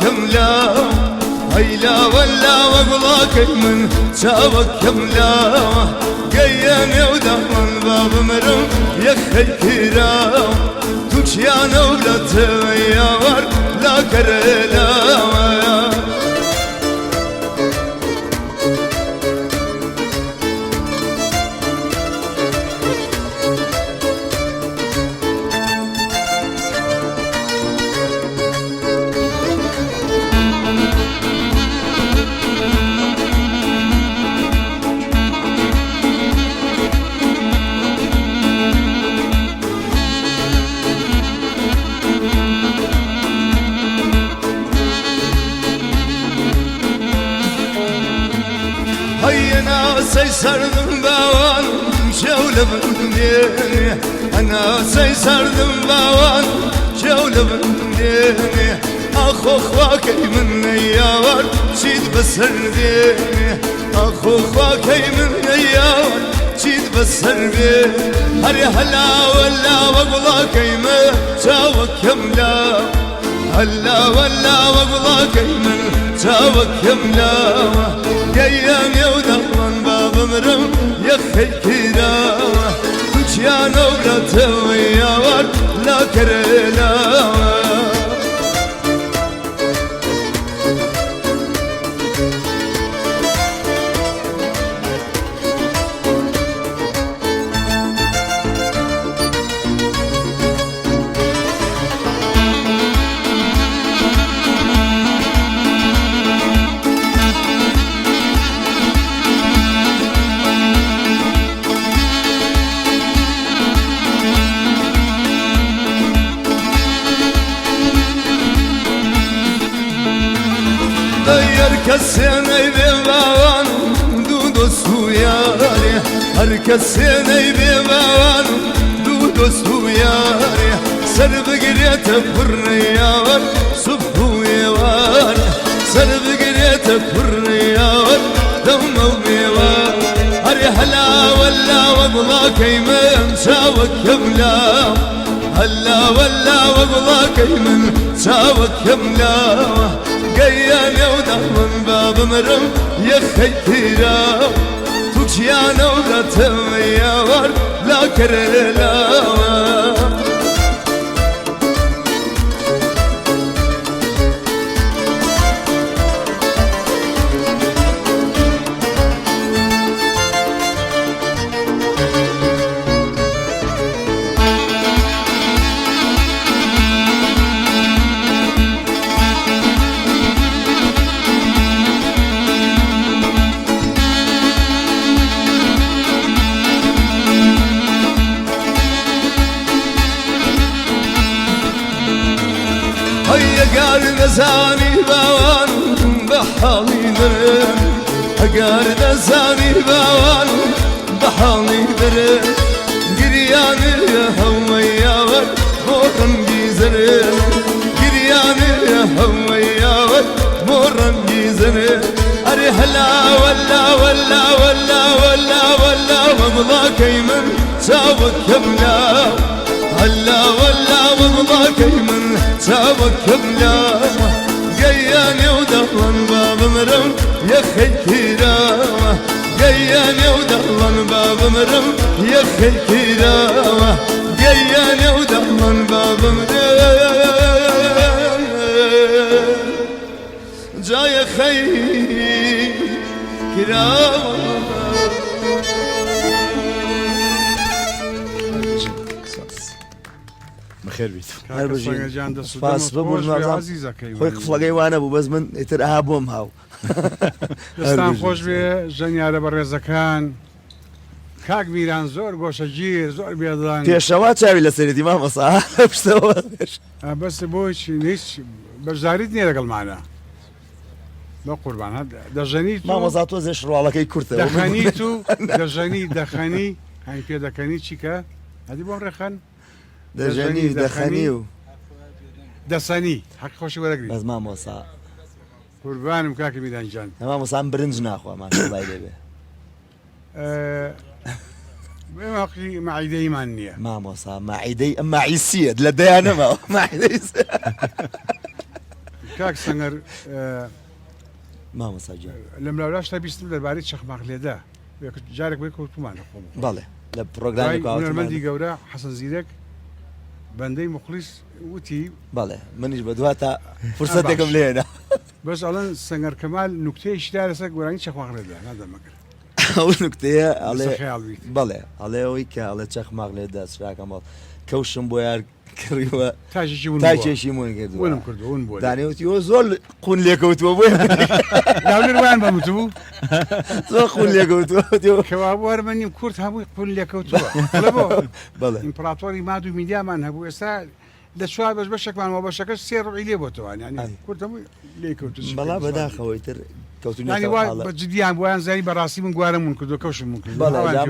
كملا هيلا ولا وقلاك من شاوك كملا قياني ودمن باب مرم يخي كرام تكشيانا ولا تغيار لا كرلا سردم باوان شولة بنديني أنا سردم باوان شولة بنديني أخو خواكي من أيوار شيد بسردي أخو خواكي من أيوار شيد بسردي هري هلا ولا وقلاكي ما شاوك يملا هلا ولا وقلاكي من شاوك يملا قيام يودغن باب مرم يخي كراوة يا نورة ويا لا كرلا Herkesine bir bavan dudu suyari Herkesine bir bavan dudu suyari Serb girete pırnıya var subhuye var Serb girete pırnıya var damavye var Hari hala valla valla keymen şavak yemla Hala valla valla keymen şavak yemla قيان ودهمن باب مرم يخي تيرا توكيانا ودتم يا ور لا كرلا زاني باوان بحالي درن أقارد زاني باوان بحالي درن قرياني يا هوي يا ود مورن جيزرن قرياني يا هوي يا ود مورن جيزرن أري هلا ولا ولا ولا ولا ولا ومضى كيمن سابك كملا هلا ولا ومضى كيمن سابك كملا قياني ودهلن باب مرم يخي كراوة قياني ودهلن باب مرم يخي كراوة قياني ودهلن باب مرم جاي خي كراوة بخير بيت سپاس ببوون خۆی قفڵەکەی وانە بوو بەس من ئیتر ئاها بۆم هاو دەستان خۆش بێ ژەنیارە بە ڕێزەکان کاک میران زۆر گۆشەگیر زۆر بێدڵان پێشەوا چاوی لەسەرێتی مامەسا پشتەوە بەس بۆی هیچ بەشداریت نییە لەگەڵمانە بە قوربان دەژەنیت مامەزا تۆ زێ شڕواڵەکەی کورتە دەخەنیت و دەژەنی دەخەنی هەنگ پێ دەکەنی چیکە هەدی بۆم ڕێخەن دەژەنی دەخەنی و دەسەنی حەق خۆشی وەرەگری بەس مامۆسا قوربانم کاکی میرانجان مامۆسام برنج ناخوا ماشەڵای دەبێ بێمەقی مەعیدەیمان نییە مامۆسا مەعیدەی ئەم مەعیسیەت لە دەیانەماوە مەعیدەی کاک سەنگەر مامۆسا گیان لەم لاولاشتا بیستم دەربارەی چەخماق لێدا جارێک بۆی کەوتومانە خۆم بەڵێ لە پرۆگرامی هونەرمەندی گەورە حەسەن زیرەک بەندەی مخلیس وتی بەڵێ منیش بە دواتە فرسەتێکم لێنا بەس ئەڵەن سەنگەر کەمال نوکتەیەشدا لەسەر گۆرانی چەخماق لێدا نادەمەکرد ئەو نوکتەیە ئەڵێ خەیاڵ بیت بەڵێ ئەڵێ ئەوەی کە ئەڵێ چەخماق لێدا چراکە ماڵ کەوشم بۆ یار کڕیوە تاکێشی مون کردووە دانێوتی ئەو زۆر قون لێکەوتووە بۆ لاولێروان بەمت بوو زۆر قون لێکەوتووە کەوا بۆ هەرمەنیم کورت هەمووی قون لێکەوتووە بەڵێ ئیمپراتۆری ماد و میدیامان هەبوو ئێستا لە چوار بەش بەشێکمانەوە بەشەکەش سێ ڕوعی لێ بۆتەوە کورت هەمووی لێکەوتووە بەڵا بەداخەوەی تر جدیان بۆیان زانی بەڕاستی من گوارەمون کردو کەوشم من کرد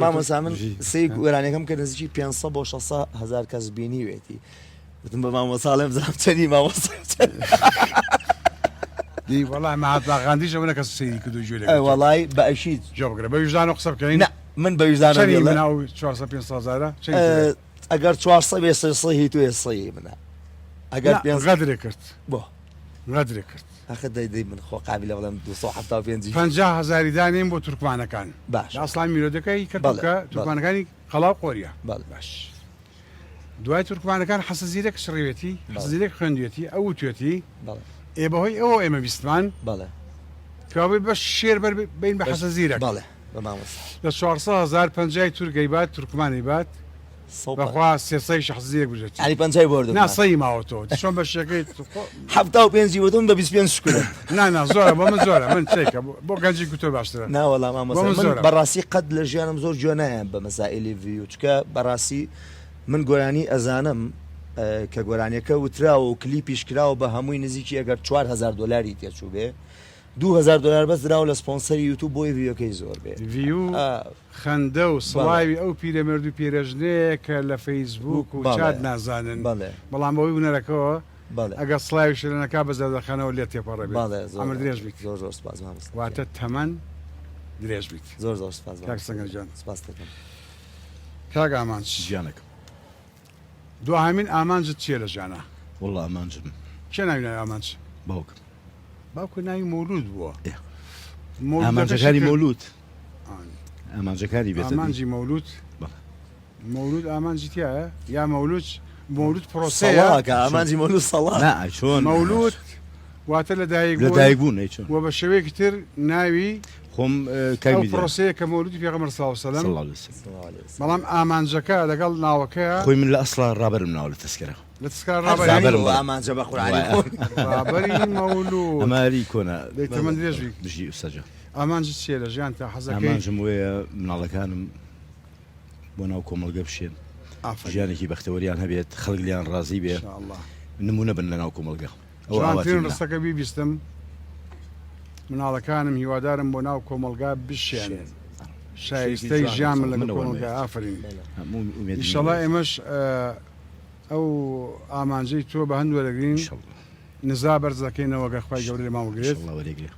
مامۆسا من سی گۆرانەکەم کە نزیکی 500 بۆ 600 هزار کەس بینیوێتی وتم مامۆساڵێم بزانم چەندی مامۆسا دی وەڵای مەهاتما غاندیش ئەوە کەس سەیری کردو گوێ لێ وەڵای بەعشید جا بگرە بە ویژدان و قسە بکەین من بە ویژدانە چەندی مناو 400-500 ئەگەر 400 بێ سەی تو ێسەی منە ئەگەر غەدرێ کرد بۆ غەدرێ کرد ئەخە دەی من خۆ قابلە بڵێم 275 50,000 دانین بۆ تورکمانەکان باش ئاسڵان میرۆدەکەی کردکە تورکمانەکانی قەڵاو قۆریە باش دوای تورکمانەکان حەسەزیرێک شڕێوێتی حەسەزیرێک خوێندوێتی ئەو توێتی ئێ بەهۆی ئەوە ئێمە بیستمان بەڵێ کابێ بە شێر بین بە حەسەزیرێک بەڵێ بە مامۆستا لە 400,000 50 تورگەی بات تورکمانی بات بەخوا سێسەی شەحزیرێک بژێت علی پەنجای بردم ناسەی ماوەتەوە چۆن بە شەکەیت 75 وتم بە 25 شکرم نا زۆرە بۆ من زۆرە من چێکە بۆ گەنجی کوتۆ باشترە ناوەڵا مامۆستا من بەڕاستی قەت لە ژیانم زۆر گوێ نایەم بە مەسائلی ڤیو چکە بەڕاستی من گۆرانی ئەزانم کە گۆرانیەکە وتراوە و کلیپیش کراوە بە هەمووی نزیکی ئەگەر 4,000 دلاری تێچوو بێ 2,000 دلار بەس درراوە لە سپۆنسەری یوتیوب بۆی ڤیۆکەی زۆر بێ ڤیو خەندە و سڵاوی ئەو پیرەمەرد و پیرەژنەیە کە لە فەیسبوک و چات نازانن بەڵام بەوەی هونەرەکەەوە ئەگە سڵاوی شلەنەکە بە زەردەخانەوە لێ تێپەڕە بێت ئەمە درێژ بیت زۆر سپاس واتە تەمەەن درێژ بیت زۆر سپاس کاک سەنگەرجان سپاس دەکەم کاک ئامانج ژیانەکەم دوهامین ئامانجت چیە لە ژیانە وەڵڵا ئامانجم چێ ناوی ناوی ئامانج باوکم باوکو ناوی مەولود بووە ئامانجەکاری مەولود ئامانجەکاری بێت ئامانجی مەولود مەولود ئامانجی تایە یا مەولود پرۆسەیە ئامانجی مەولود سەڵات چۆن مەولود واتە لە دایک بوون چۆن وە بە شێوەیەکی تر ناوی خۆم ئەو پرۆسەیە کە مەولودی پێغەمبەر صلی الله علیه و سلم بەڵام ئامانجەکە لەگەڵ ناوەکەیە خۆی من لە ئەسڵا ڕابەرم ناوە لە تەسکەرە لە تسکار ڕابەری ئامانجە بە قورعانی ڕابەری مەولود ئەماری کۆنا دەیتەمەند درێژی بژی ئوسەجە ئامانجت چیە لە ژیان تا حەزەکەی ئامانجم وەیە مناڵەکانم بۆ ناو کۆمەڵگە بشێن ژیانێکی بەختەوەریان هەبێت خەڵکیان ڕازی بێ نمونە بن لە ناو کۆمەڵگە جوانترین ڕستەکە بیبیستم مناڵەکانم هیوادارم بۆ ناو کۆمەڵگا بشێنن شایستەی ژیان لە کۆمەڵگا ئافرین ئیشەڵا ئێمەش ئەو ئامانجەی تۆ بە هەند وەرەگرین نزا بەرزەکەینەوە گەخوای گەورەی ماوەگرێت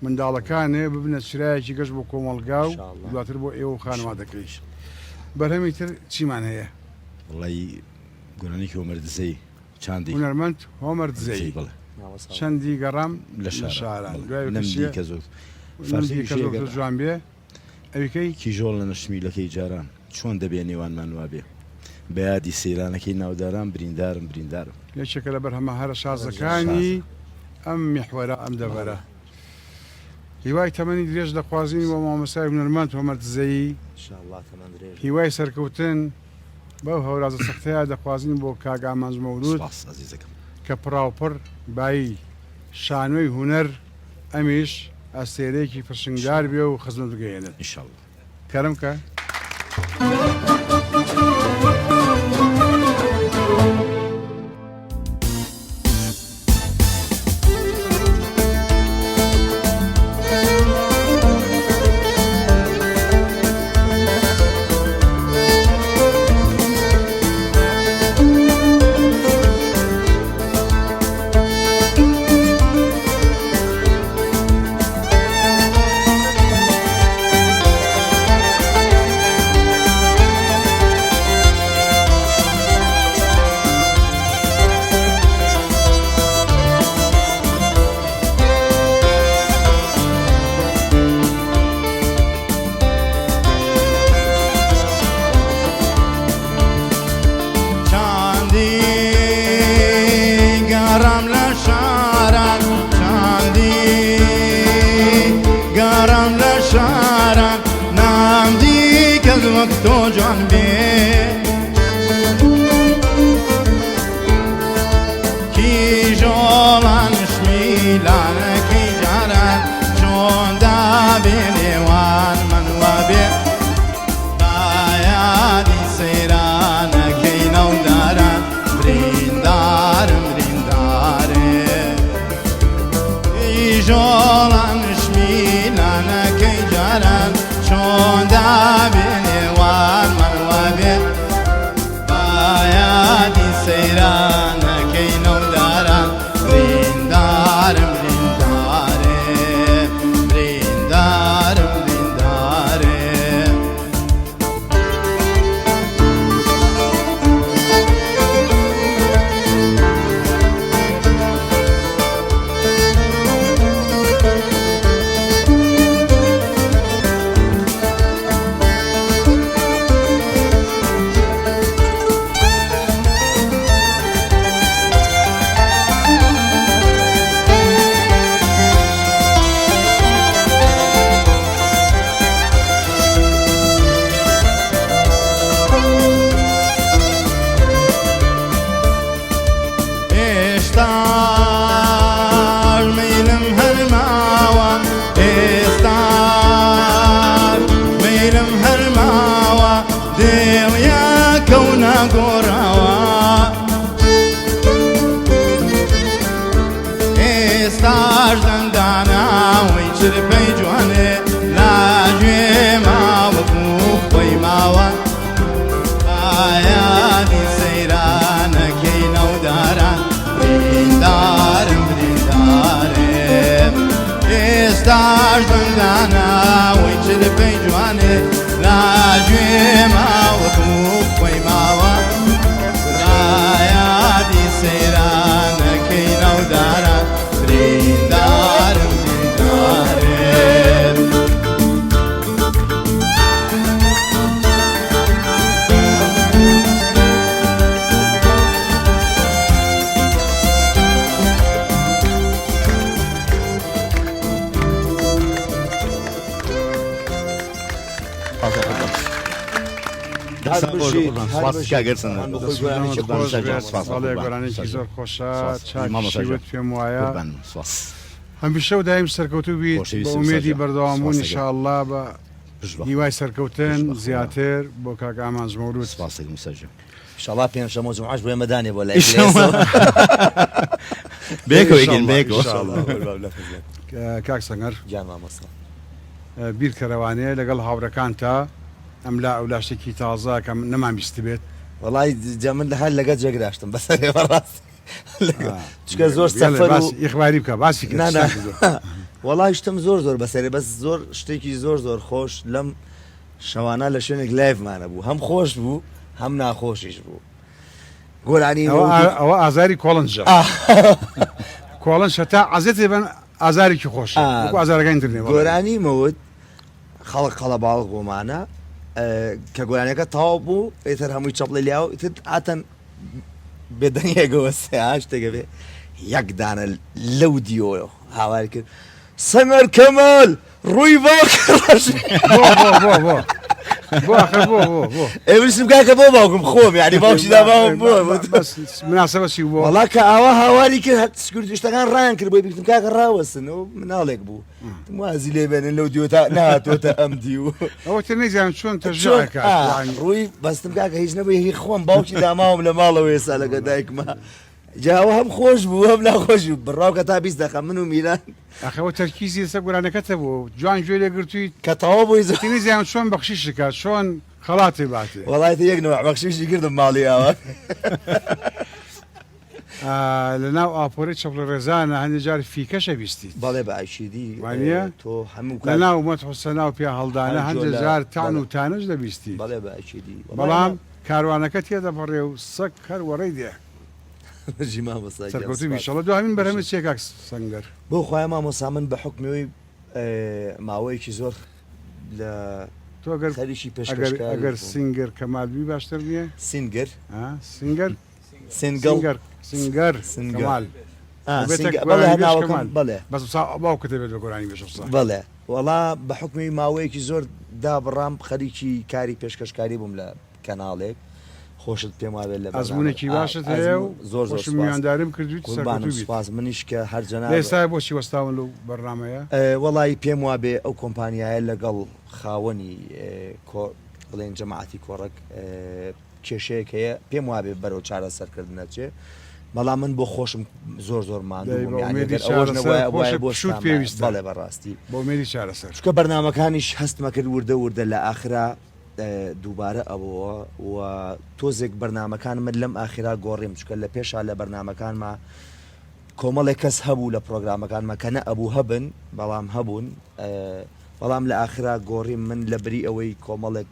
منداڵەکانێ ببنە چرایەکی گەشت بۆ کۆمەڵگا و دواتر بۆ ئێوە خانەوادەکەیش بەرهەمی تر چیمان هەیە وڵی گۆرانێکی هۆمەردزەی چاندی هونەرمەند هۆمەردزەی چەندی گەڕام لە شاران دوای کە زۆر جوان بێ ئەویکەی کیژۆڵ لە نەشمیلەکەی جاران چۆن دەبێ نێوانمان وابێ بەیادی سەیرانەکەی ناوداران بریندارم لێچێکە لە بەرهەمە هەرە شازەکانی ئەم میحوەرە ئەم دەبەرە هیوای تەمەنی درێژ دەخوازیین بۆ مامۆسای هونەرمەند هۆمەردزەیی هیوای سەرکەوتن بەو هەورازە سەختەیە دەخوازیین بۆ کاک ئامانج مەولود کە پڕاوپڕ بایی شانۆی هونەر ئەمیش ئەستێرەیەکی فرشنگدار بێ و خزمەت بگەێنێت ئینشاڵڵا کەرم کە تۆ جوان بێ کیژۆڵان شمیلانەکەی جاران چۆن دابێ نێوان من وابێ بایادی سەیرانەکەی نەوداران بریندارم بریندارێ کیژۆڵان شمیلانەکەی جاران چۆن دابێ نێوان من وابێ گۆرانێکی زۆر خۆشە چاکیوت پێم وایە هەمیشە و دایم سەرکەوتو بیت بە ئومێدی بەردەوامبوون ئینشاءالله بە هیوای سەرکەوتن زیاتر بۆ کاک ئامان ژمەورود شڵا پێم شەمە جمعەش بۆ ئێمەدانێ بۆ لای بێکەوەیگەن بێکەوە کاک سەنگەر گیان مامۆستا بیرکەرەوانەیە لەگەڵ هاوڕەکانتە ئەم لا ئەو لاشتێکی تازە کە نەمان بیست بێت وڵی جا من لە هەر لەگەت جێگراشتم بەسەر ڕاست چکە زۆر سەفەر و ئیخباری بکە باسی وڵی شتم زۆر بەسەری بەس زۆر شتێکی زۆر خۆش لەم شەوانە لە شوێنێک لایڤمانە بوو هەم خۆش بوو هەم ناخۆشیش بوو گۆرانی ئەوە ئازاری کۆڵنجە کۆڵنج تا عزێتی بن ئازارێکی خۆش ئازارەکەی ترنێ گۆرانی مەوت خەڵک قەڵە باڵ گۆمانە کە گۆرانەکە تاوا بوو ئێتر هەمووی چەپڵی لیاو ئیتر ئاتەن بێدەنگێکەوە سێ شتێکە بێ یەک دانە لەو دیۆ هاوار کرد سەنگەر کەمال ڕووی ئێوریسم کاکە بۆ باوکم خۆم یعنی باوکی داباوم بۆ مناسبەتی بۆ وڵا کە ئاوا هاواری کرد سکوردشتەکان ڕان کرد بۆی بیرتم کاکە ڕاوەسن و مناڵێک بوو وازی لێبێنن لەو دیۆتا نهاتۆتە ئەم دی و ئەوە تر نەیزانم چۆن تەژێکە ڕووی بەستم کاکە هیچ نەبووی هی خۆم باوکی داماوم لە ماڵەوە ێستا لەگە دایکمە جاوە هەم خۆش بوو هەم ناخۆش بوو بڕاوکە تا 20 دقیقە من و میران ئەخەوە تەرکیزی لەسەر گۆرانەکەتە بوو جوان گوێ لێگرتوویت کە تەواو بووی زەتی نەیزانم چۆن بەخشیشکات چۆن خەڵاتی باتێ وەڵای یەک نەوە بەخشیشی کردم ماڵی ئاوە لەناو ئاپۆرەی چەپڵە ڕێزانە هەندێک جار فیکەشە بیستیت بەڵێ بە ئایشیدی وانە تۆ هەموو لەناو مەت حوسەنا و پیا هەڵدانە هەندێک جار تان و تانش دەبیستی بەڵێ بە ئایشیدی بەڵام کاروانەکە تێدە بەڕێ و سەک هەر وەڕێی دێ سەرکەوتوی میشەڵە دو هەمین بەرهەمە چێ کاک سەنگەر بۆ خۆیان مامۆستا من بە حکمەوەی ماوەیەکی زۆر لە تۆ ئەگەر خەریکی ئەگەر سینگەر کەمالبی باشتر نییە سینگەر سینگەر سینگەڵ سینگەر کەمال بەڵێ بەس باوکە دەبێت بە گۆرانی بێش بەڵێ وەڵا بە حکمی ماوەیەکی زۆر دابڕام خەریکی کاری پێشکەشکاری بووم لە کەناڵێک خۆشت پێم وابێت لە ئەزمونێکی باشت هەیە و زۆر میوانداریم کردویت سپاس منیش کە هەر جەناب ئێستا بۆچی وەستاون لەو بەرنامەیە وەڵی پێم وابێ ئەو کۆمپانیایە لەگەڵ خاوەنی بڵێن جەماعەتی کۆڕک کێشەیەک هەیە پێم وابێ بەرەو چارە سەرکردن نەچێ بەڵام من بۆ خۆشم زۆر ماندووبڵێ بەڕاستی بۆ مێری چارەسەر چکە بەرنمەکانیش هەستمە کرد وردە لە ئاخرا دووبارە ئەوەوە و تۆزێک بەرنمەکان من لەم ئاخرا گۆڕیم چکە لە پێشا لە بەرنمەکانمە کۆمەڵێک کەس هەبوو لە پرۆگرامەکانمە کە نە ئەبوو هەبن بەڵام هەبوون بەڵام لە ئاخرا گۆڕیم من لە بری ئەوەی کۆمەڵێک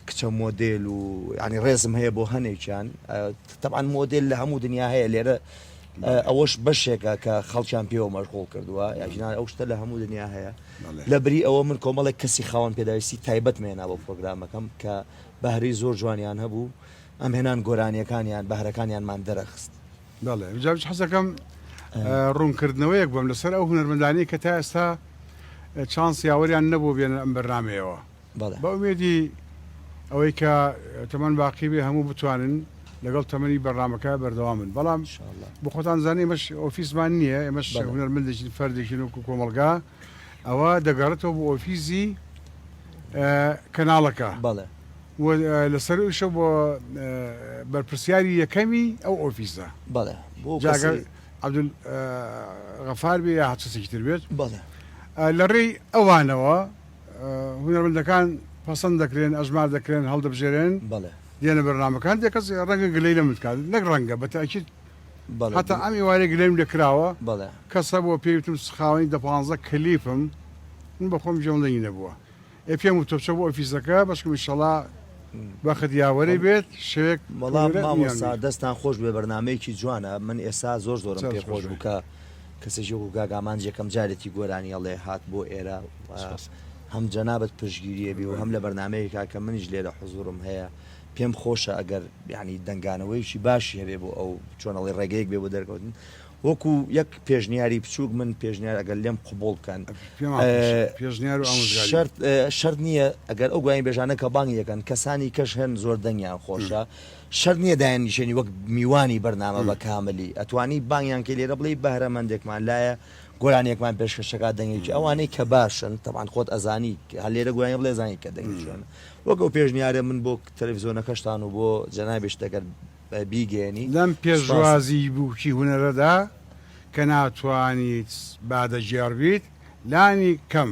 کچە مۆدل و ینی ڕێزم هەیە بۆ هەنێکیان طبعاً مۆدل لە هەموو دنیا هەیە لێرە ئەوەش بەشێکە کە خەڵکیان پێوە مەشغوڵ کردووە یاژنان ئەو شتە لە هەموو دنیا هەیە لە بری ئەوە من کۆمەڵێک کەسی خاوەن پێداویستی تایبەت مێنا بۆ پرۆگرامەکەم کە بەهرەی زۆر جوانیان هەبوو ئەم هێنان گۆرانیەکانیان بەهرەکانیانمان دەرەخست بەڵێ جا حەزەکەم ڕوونکردنەوەیەک بم لەسەر ئەو هونەرمەندانی کە تا ئێستا چانس یاوەریان نەبوو بێنە ئەم بەرنامەیەوە بە ئومێدی ئەوەی کە تەمەەن باقی بێ هەموو بتوانن لەگەڵ تەمەنی بەرنامەکە بەردەوامن بەڵام بۆ خۆتان زانانی ئێمەش ئۆفیسمان نییە ئێمەش هونەرمەندێکی فەردێکین و کۆمەلگا ئەوە دەگەڕێتەوە بۆ ئۆفیزی کەناڵەکە لەسەر شە بۆ بەرپرسیاری یەکەمی ئەو ئۆفیسە عەبدول غەفار بێ یا هەچەسێکی تر بێت لە ڕێی ئەوانەوە هونەرمەندەکان پەسەند دەکرێن ئەژمار دەکرێن هەڵدەبژێرێن دێنە بەرنامەکان دێکەس ڕەنگە گلەی لە متکات نەک ڕەنگە بەتاکیید هەتا ئەم ئێوارەی گلەیم لێکراوە کەسە بۆ پێوتم سخاوەنی 15 کلیفم من بەخۆم ژەڵی نەبووە پێم و تۆچە بۆ ئۆفیسەکە بەشکم ئینشەڵا بەخت یاوەرەی بێت شوێک بەڵام مامۆستا دەستان خۆش بێ بەرنامەیەکی جوانە من ئێستا زۆرم پێ خۆش بوو کە کەسێکی و گاگامان یەکەم جارێتی گۆرانی ئەڵێ هات بۆ ئێرە هەم جەنابەت پشتگیریە بی و هەم لە بەرنمەیەکا کە منیش لێرە حزورم هەیە پێم خۆشە ئەگەر ینی دەنگانەوەیشی باشی هەبێ بۆ ئەو چۆنەڵی ڕێگەیەک بێ بۆ دەرکەوتن وەکو یەک پێشنیاری بچووک من پێشنیار ئەگەر لێم قبول بکەن پێشنیار و شەرت نییە ئەگەر ئەو گوانی بێژانە کە بانگ یەکەن کەسانی کەش هەن زۆر دەنگیان خۆشە شەرت نییە دایاننیشێنی وەک میوانی بەرنامە بە کاملی ئەتوانی بانگیان کە لێرە بڵێ بەهرەمەندێکمان لایە گۆرانێکمان پێشکەشەکە دەنگێکی ئەوانەی کە باشن تەمان خۆت ئەزانی هەلێرە گویان بڵێ زانی کە دەنگی شوێنە وەکەو پێشنیارە من بۆ تەلەڤیزۆنەکەشتان و بۆ جەنابێش دەگەر بیگەێنی لەم پێشوازی بووکی هونەرەدا کە ناتوانیت بادەجیێڕبیت لانی کەم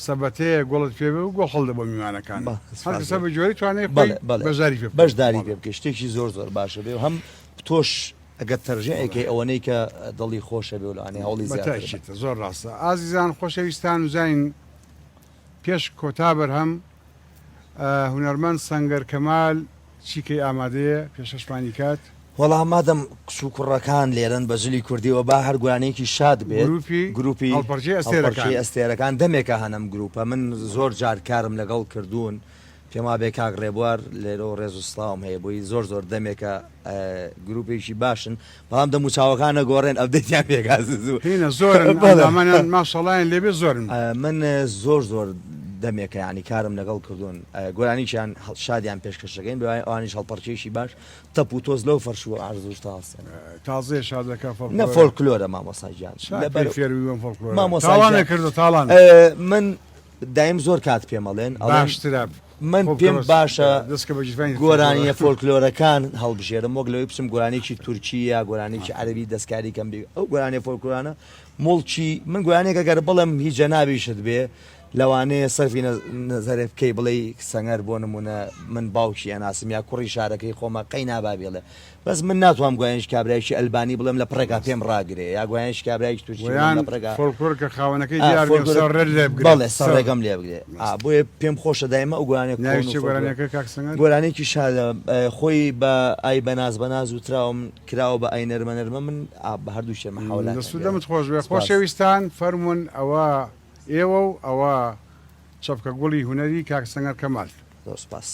سەبەتەیە گوڵت پێ و گۆ هەڵدە بۆ میوانەکان هەرکەسە بە جۆری توانێت بەشداری پێ بکە شتێکی زۆر زۆر باشە بێ و هەم تۆش ئەگەر تەرژێکی ئەوەنەی کە دڵی خۆشە بێ و لەوانێ هەوڵی زیاتر زۆر ڕاستە ئازیزان خۆشەویستان وزانین پێش کۆتا بەرهەم هونەرمەند سەنگەر کەمال چیکەی ئامادەیە پێشەشمانی کات وەڵام مادەم کچ و کوڕەکان لێرن بە ژلی کوردیەوە با هەر گوانەیەکی شاد بێت گروپی ئەستێرەکان دەمێکە هەنم گروپە من زۆر جار کارم لەگەڵ کردوون پێما بێ کاک ڕێبوار لێرە و ڕێز و سڵاوم هەیە بۆی زۆر زۆر دەمێکە گروپێکی باشن بەڵام دەموچاوەکانە گۆڕێن ئەودێتیان پێگازوو هینە زۆرمانیان ماشەڵیان لێبێ زۆرن من زۆر زۆر دەمێکە ینی کارم لەگەڵ کردوون گۆرانیشیان شادیان پێشکەشەکەین بە ئەوانیش هەڵپەرچێکی باش تەپ و تۆز لەو فەرشووە ئارزوش تاسە تازێ شادەکە نە فۆلکلۆرە مامۆساجیان مامۆساوانە کردو تاڵان من دایم زۆر کات پێمەڵێن باشترە من پێم باشە گۆرانیە فۆلکلۆرەکان هەڵبژێرم وەک لەوەی بچم گۆرانێکی تورکیە گۆرانێکی عەربی دەستکاری کەم بێ ئەو گۆرانێ فۆلکلۆرانە مڵچی من گویانێکە گەر بڵم هیچ جەنابیشت بێ لەوانەیە سەرفی نەزەرێ بکەی بڵێ سەنگەر بۆ نمونە من باوکی ئەناسم یا کوڕی شارەکەی خۆمە قەی نابا بێڵێ بەس من ناتوانم گوایانش کابراایکی ئەلبانی بڵێم لە پڕێکا پێم ڕاگرێ یا گوایانش کابراایکی تووشی فۆلکلۆر کە خاوەنەکەی بەڵێ سەرڕێگەم لێ بگرێ بۆیە پێم خۆشە دایمە ئەو گوانێک گۆرانێکی شادە خۆی بە ئای بەناز بەناز و تراوم کراوە بە ئای نەرمە نەرمە من بە هەردوو شێمە حەوڵان دەمت خۆش بێ خۆشەویستان فەرمونون ئەوە ئێوە و ئەوە چەپکە گوڵی هونەری کاک سەنگەر کەمال سپاس.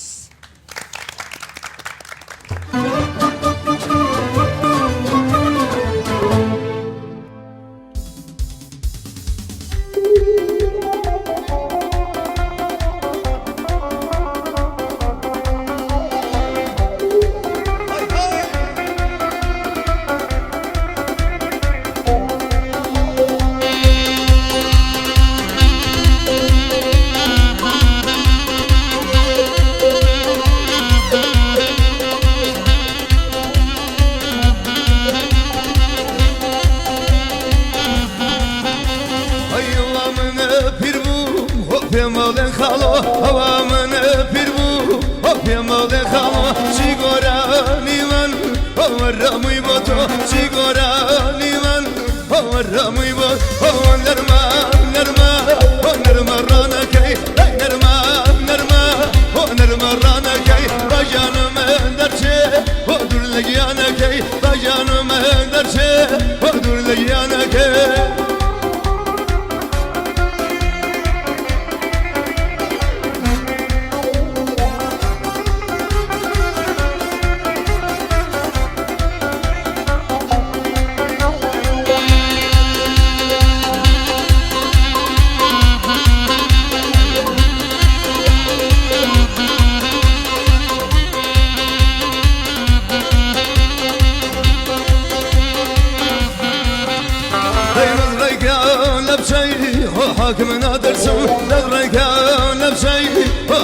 حاكمنا درسوا لغريكا نفسي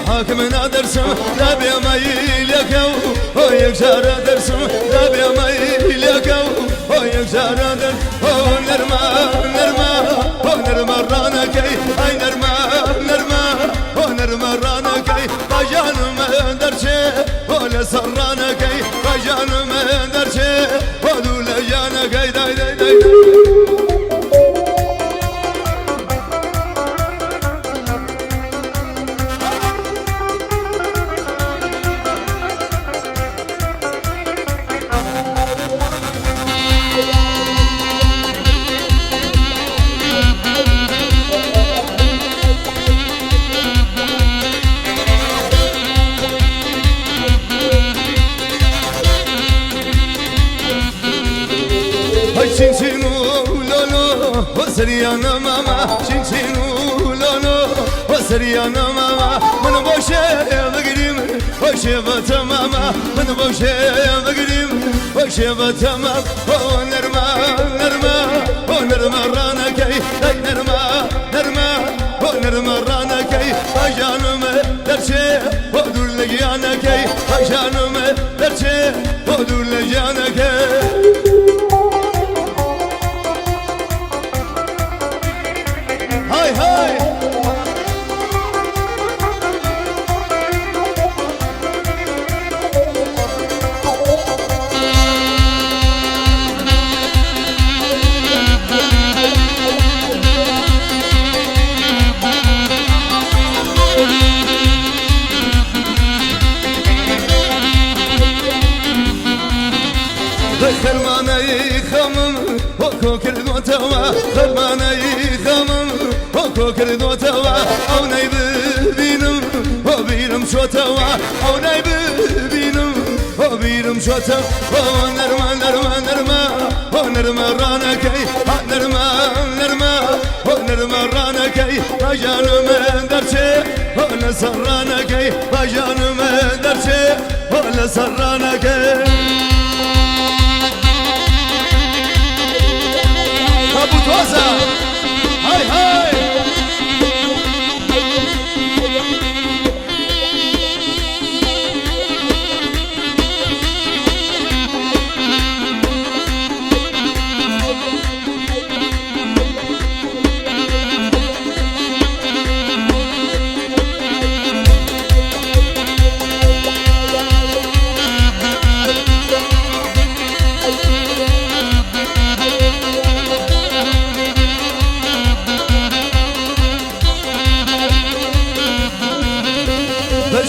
حاكمنا درسوا لا بيميل يكو هو يكسر درسوا لا بيميل يكو هو يكسر درس هو نرمى نرمى هو نرمى رانا كي اي نرمى نرمى هو نرمى رانا كي بجان من درسي هو لسرانا كي بجان من درسي هو دول جانا كي داي داي داي سريانا ماما من بوشي بقريم وشيبة تماما من بوشي بقريم وشيبة تمام ونرمى نرمى ونرمى رانا كي نرمى نرمى ونرمى رانا كي أجانم درشي ودور لجانا كي أجانم درشي ودور لجانا كي هاي هاي خرماني خمم وكو كردو توا خرماني خمم وكو كردو توا او نايب بينم وبينم شو توا او نايب بينم وبينم شو توا نرمى نرمى نرمى ونرمى رانا كي نرمى نرمى ونرمى رانا كي اجان من درشي ونسر رانا كي اجان من درشي ونسر رانا كي ابو توزع هاي هاي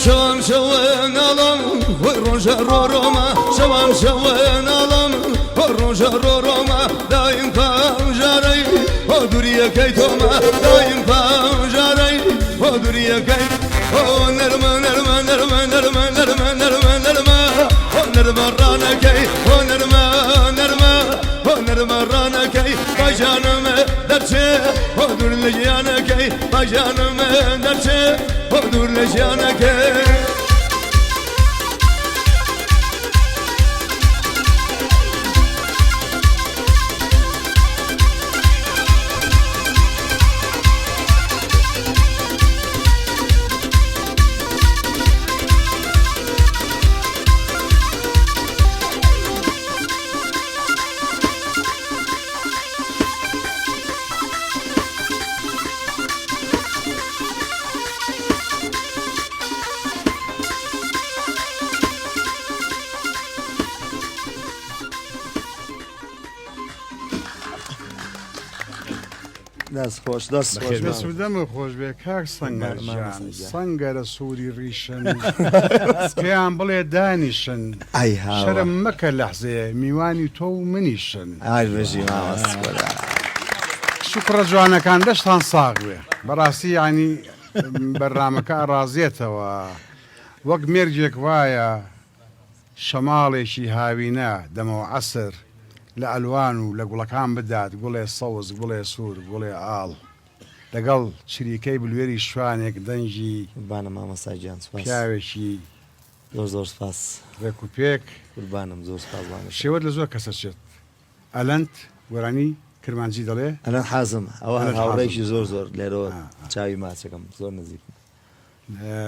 شوام شوان علم والرجا روما شوام شوان علم والرجا روما دايم قام جاري ودوريا كيتوما دايم قام جاري ودوريا كيت ونرمى نرمى نرمى نرمى نرمى نرمى نرمى ونرمى رانا كي ونرمى نرمى ونرمى رانا كي بجانم درشي ودور لجيانا كي بجانم درشي ودور لجيانا كي دەست خۆش دەست خۆش دەمە خۆش بێ کاک سەنگەرجان سەنگەرە سووری ڕیشن پێیان بڵێ دانیشن شەرم مەکە لەحزەیە میوانی تۆ و منیشن ئاژێژی ماوەست شوکڕە جوانەکان دەشتان ساغ بێ بەڕاستی ینی بەرنامەکە ڕازێتەوە وەک مێرجێک وایە شەماڵێکی هاوینە دەمەوە عەسر لە ئەلوان و لە گوڵەکان بدات گوڵێ سەوز گوڵێ سوور گوڵێ ئاڵ لەگەڵ چریکەی بلوێری شوانێک دەنجی قوربانە مامەساجان سوپاس پیاوێکی زۆر زۆر سپاس ڕێک و پێک قوربانم زۆر سپاس شێوەت لە زۆر کەسە چێت ئەلەند وەرانی کرمانجی دەڵێ ئەلەن حازم ئەوە هاوڕێکی زۆر زۆر لێرەوە چاوی ماچەکەم زۆر نزیک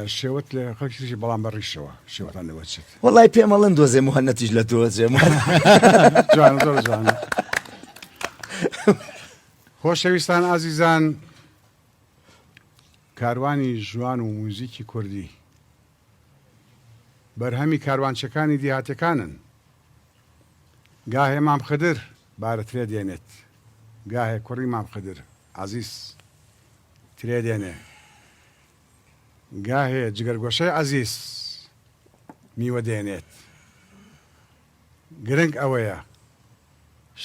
شێوت لە خەڵکیشی بەڵام بەڕیشەوە شێوەتان لەوەچێت وەڵای پێمەڵەن دۆزێ موهەنەتیش لە تۆزێ جوان زۆر جوان خۆشەویستان ئازیزان کاروانی ژوان و موزیکی کوردی بەرهەمی کاروانچەکانی دیهاتەکانن گاهێ مام خدر بارە ترێ دێنێت گاهێ کوڕی مام خدر عەزیز ترێ دێنێ گاهێ جگەرگۆشەی عەزیز میوە دێنێت گرنگ ئەوەیە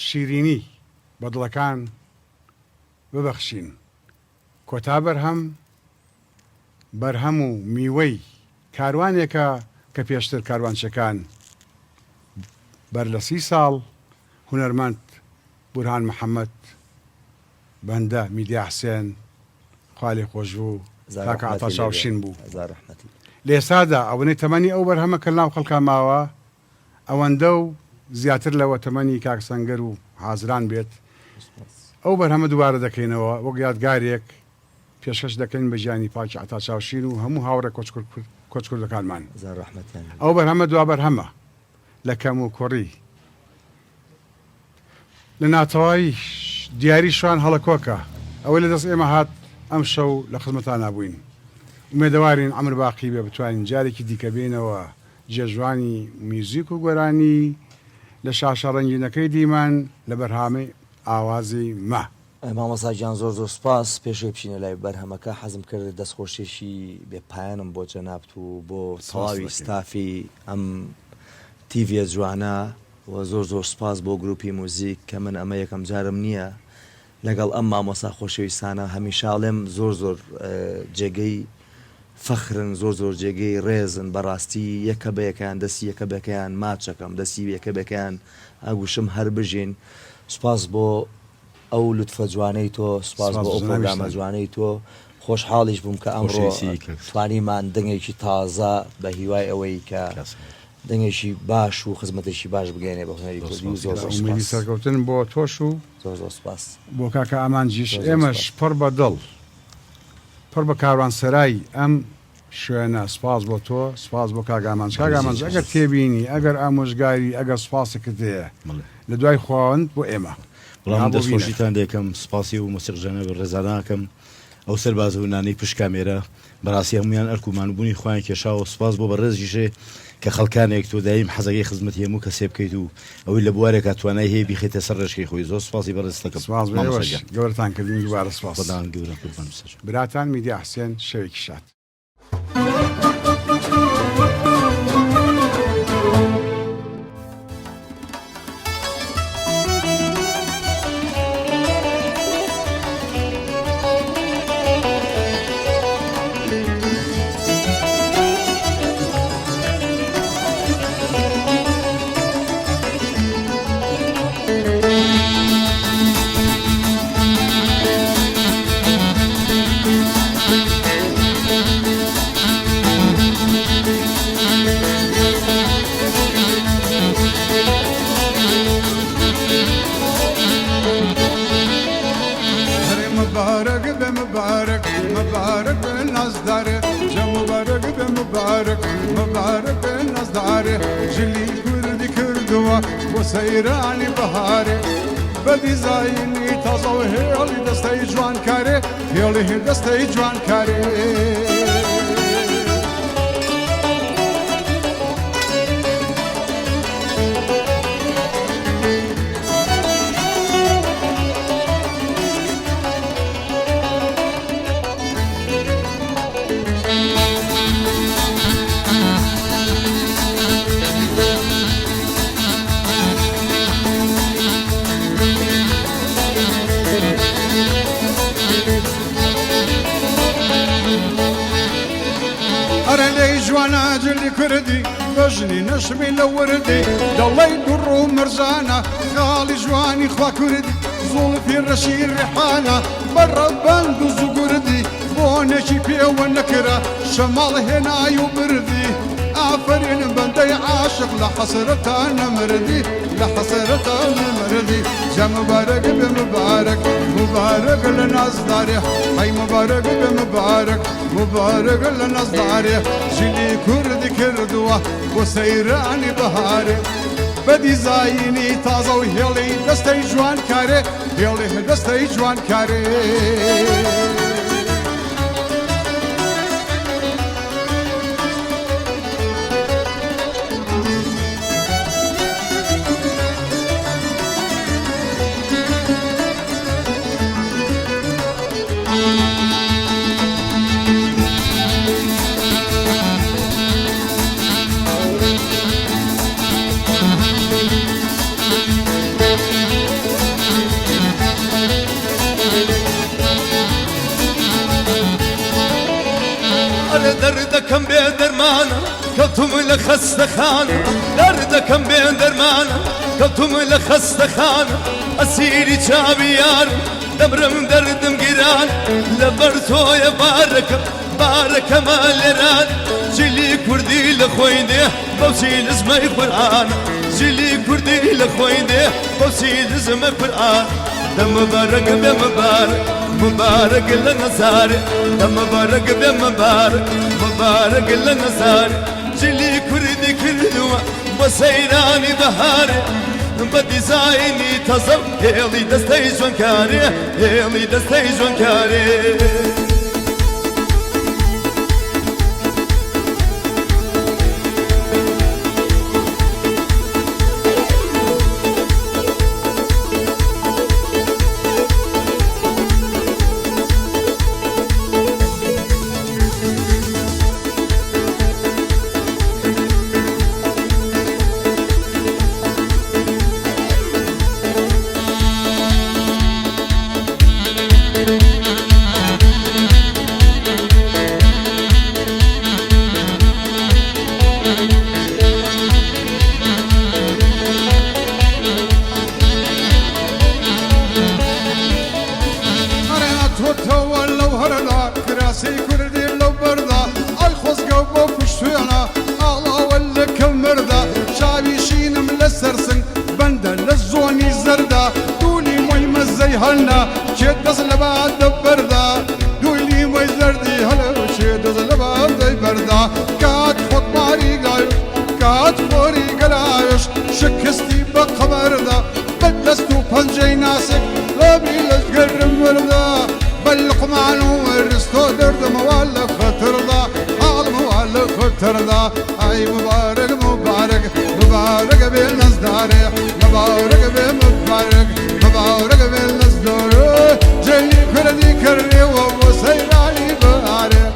شیرینی بەدڵەکان ببەخشین کۆتا بەرهەم و میوەی کاروانێکە کە پێشتر کاروانچەکان بەر لە 30 ساڵ هونەرمەند بورهان محەممەد بەندە میدیا حسێن خالی خۆشبوو کاکە عەتا چاوشین بوو ڕەحمەتی لێسادا ئەوەی تەمەنی ئەو بەرهەمە کە ناو خەڵکا ماوە ئەوەندە و زیاتر لەوە تەمەنی کاک سەنگەر و حازران بێت ئەو بەرهەمە دووبارە دەکەینەوە وەک یادگارێک پێشکەش دەکەین بە ژیانی پاکی عەتا چاوشین و هەموو هاوڕێ کۆچکردەکانمان ئەو بەرهەمە دوا بەرهەمە لە کەم و کوڕی لە ناتەوایی دیاری شوان هەڵەکۆکە ئەوەی لە دەست ئێمە هات ئەم شەو لە خزمەتان نابووین ئومێدەوارین عەمر باقی بێ بتوانین جارێکی دیکە بێنەوە جێژوانی میوزیک و گۆرانی لە شاشە ڕەنگینەکەی دیمان لە بەرهەمەی ئاوازی ما مامۆساگیان زۆر سوپاس پێشێ بچینە لای بەرهەمەکە حەزم کرد دەستخۆشیێکی بێپایانم بۆ جەنابەت و بۆ تەواوی ستافی ئەم تیڤە جوانە و زۆر سوپاس بۆ گروپی موزیک کە من ئەمە یەکەم جارم نییە لەگەڵ ئەم مامۆسا خۆشەویستانە هەمیشاڵێم زۆر جێگەی فەخرن زۆر جێگەی ڕێزن بەڕاستی یەکە بەیەکیان دەستی یەکە بەکەیان ماچەکەم دەستی یەکە بەکەیان ئەگوشم هەر بژین سوپاس بۆ ئەو لوتفە جوانەی تۆ سوپاس بۆ ئەو پرۆگرامە جوانەی تۆ خۆشحاڵیش بووم کە ئەمڕۆ توانیمان دەنگێکی تازە بە هیوای ئەوەی کە دەنگێکی باش و خزمەتێکی باش بگەێنێ بە هونەری کوردی زۆر سەرکەوتن بۆ تۆش و زۆر سوپاس بۆ کاکە ئامانجیش ئێمەش پڕ بە دڵ پڕ بە کاروانسەرای ئەم شوێنە سپاس بۆ تۆ سپاس بۆ کاگامانج ئەگەر تێبینی ئەگەر ئامۆژگاری ئەگەر سپاسێکت هەیە لە دوای خواوەند بۆ ئێمە بەڵام دەستخۆشیتان دێکم سپاسی و مۆسیقژانە ڕێزاناکەم ئەو سەرباز و نانەی پشت کامێرە بەڕاستی هەمویان ئەرکومانبوونی خۆیان کێشاوە سپاس بۆ بە ڕێزیشێ کە خەڵکانێک تۆ دایم حەزەکەی خزمەت هەموو کەسێ بکەیت و ئەوەی لە بوارێکە توانای هەیە بیخێتە سەر ڕێژکەی خۆی زۆر سپاسی بەڕێستەکە سپاس گەورەتان کردنی دووبارە سپاس خۆدان گەورە قوربان بسەر براتان میدیا حسێن شەوێکی شاد مبارك بالناس داره جا مبارك بمبارك مبارك بالناس داره جلي كردي كردوا وسيراني بهاري بدي زايني تازو هيولي دستي جوان كاري هيولي دستي جوان كاري جوانا جلي كردي بجني نشمي لوردي دولي درو مرزانا خالي جواني خوا كردي زول في الرشي الريحانة برا بندو زقردي بونشي بيه ونكرة شمال هنا يبردي آفرين بندي عاشق لحسرة أنا مردي لحسرة أنا مردي جا مبارك بمبارك مبارك لناس داري هاي مبارك بمبارك مبارك لناس داري جلي كردي كردوه وسيراني بهاري بدي زايني تازه وهيلي دستي جوان كاري هيلي دستي جوان كاري دردكم بدرمانا كتم لخستخانا دردكم بدرمانا كتم لخستخانا أسيري شابيار دبرم دردم گیران لبر توی بارك مالران جلي كردي لخوينده بوسيل اسمه قرآن جلي كردي لخوينده بوسيل اسمه قرآن دم مبارك بمبارك مبارك للنصار دم مبارك بمبارك مبارك للنصار جلي كردي كردوا وسيراني بهاري بدي زايني تصب هيلي دستي جونكاري هيلي دستي جونكاري شكستي بقمردا بدلستو بنجي ناسك لابي لزقر مردا بالقمان ورستو درد موال خطردا عالم موال خطردا اي مبارك مبارك مبارك بالنزداري مبارك بمبارك مبارك بالنزداري جلي كردي كري وسيراني باري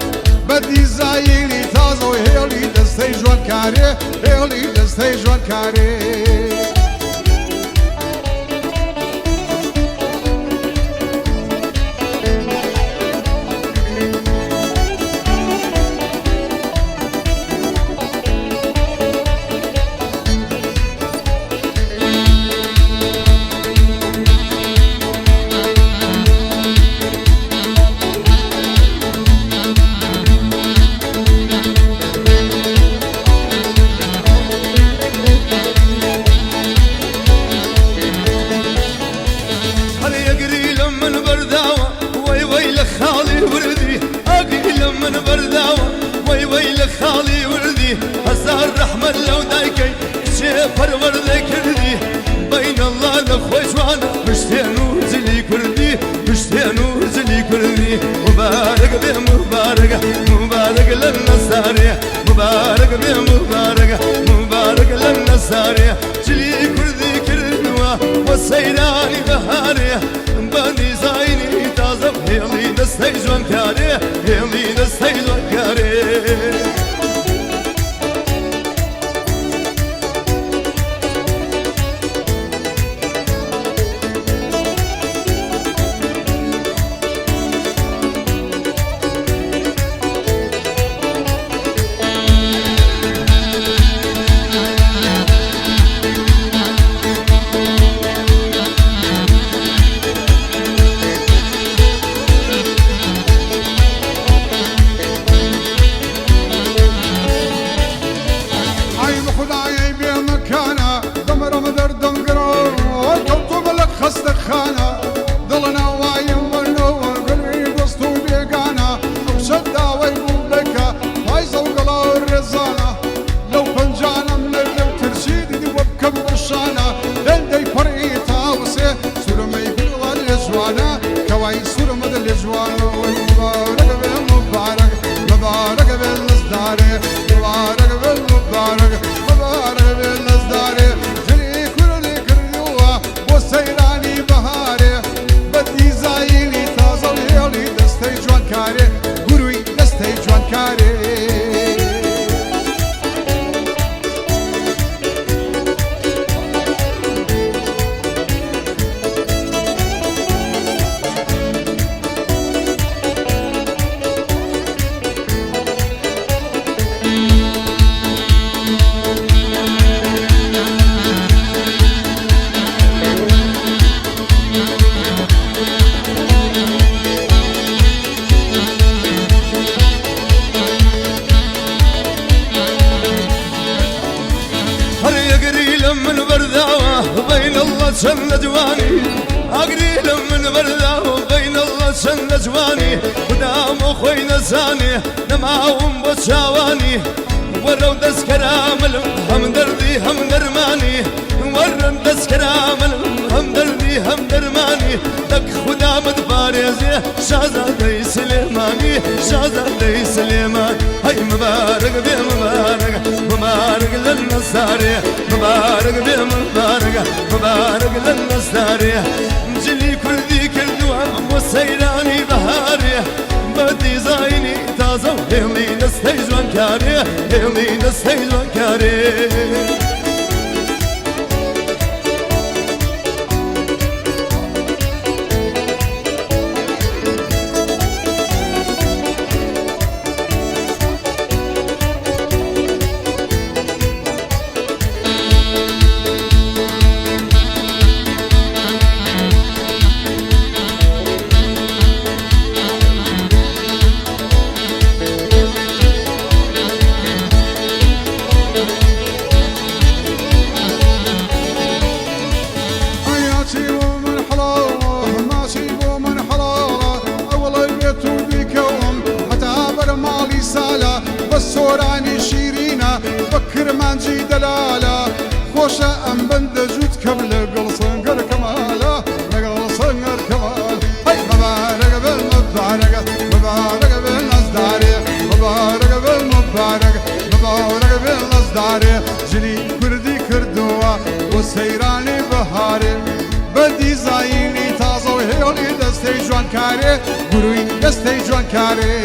بدي زايلي تازو هيلي دستي جوان كاري هيلي دستي جوان كاري هزار رحمة لو دايكي شفر ورد كردي بين الله لخوي جوانا بشتينو زلي كردي بشتينو زلي كردي مبارك بمبارك مبارك للنصاري مبارك بمبارك مبارك للنصاري زلي كردي كردوا والسيراني بهاري بني زايني تازم هيلي دستي جوان كاري هيلي دستي جوان كاري شن جواني أقري من بردا وبين الله شن جواني ودام أخوي نساني نماهم بشاواني ورو دس كرامل هم دردي هم درماني ورم دس كرامل هم دردي هم درماني لك خدا مدباريزي شهزادي سليماني شهزادي سليمان هاي مبارك بي مبارك مبارك للنصاري مبارك بي مبارك مبارك للنصاري جلي كردي كردوا وسيراني بهاري بدي زايني تازو هيلي نستي جوان كاري هيلي نستي جوان كاري سۆرانی شیرینە بە کرمانجی دەلالە خۆشە ئەم بەندە جووت کەم لەگەڵ سەنگەر کەمالە لەگەڵ سەنگەر کەمال هەی مەبارەکە بن مەبارەکە مەبارەکە بن نەزدارێ مەبارەکە بن مەبارەکە مەبارەکە بن نەزدارێ جلی کوردی کردووە بۆ سەیرانی بەهارێ بە دیزاینی تازە و هێڵی دەستەی جوانکارێ گوروی دەستەی جوانکارێ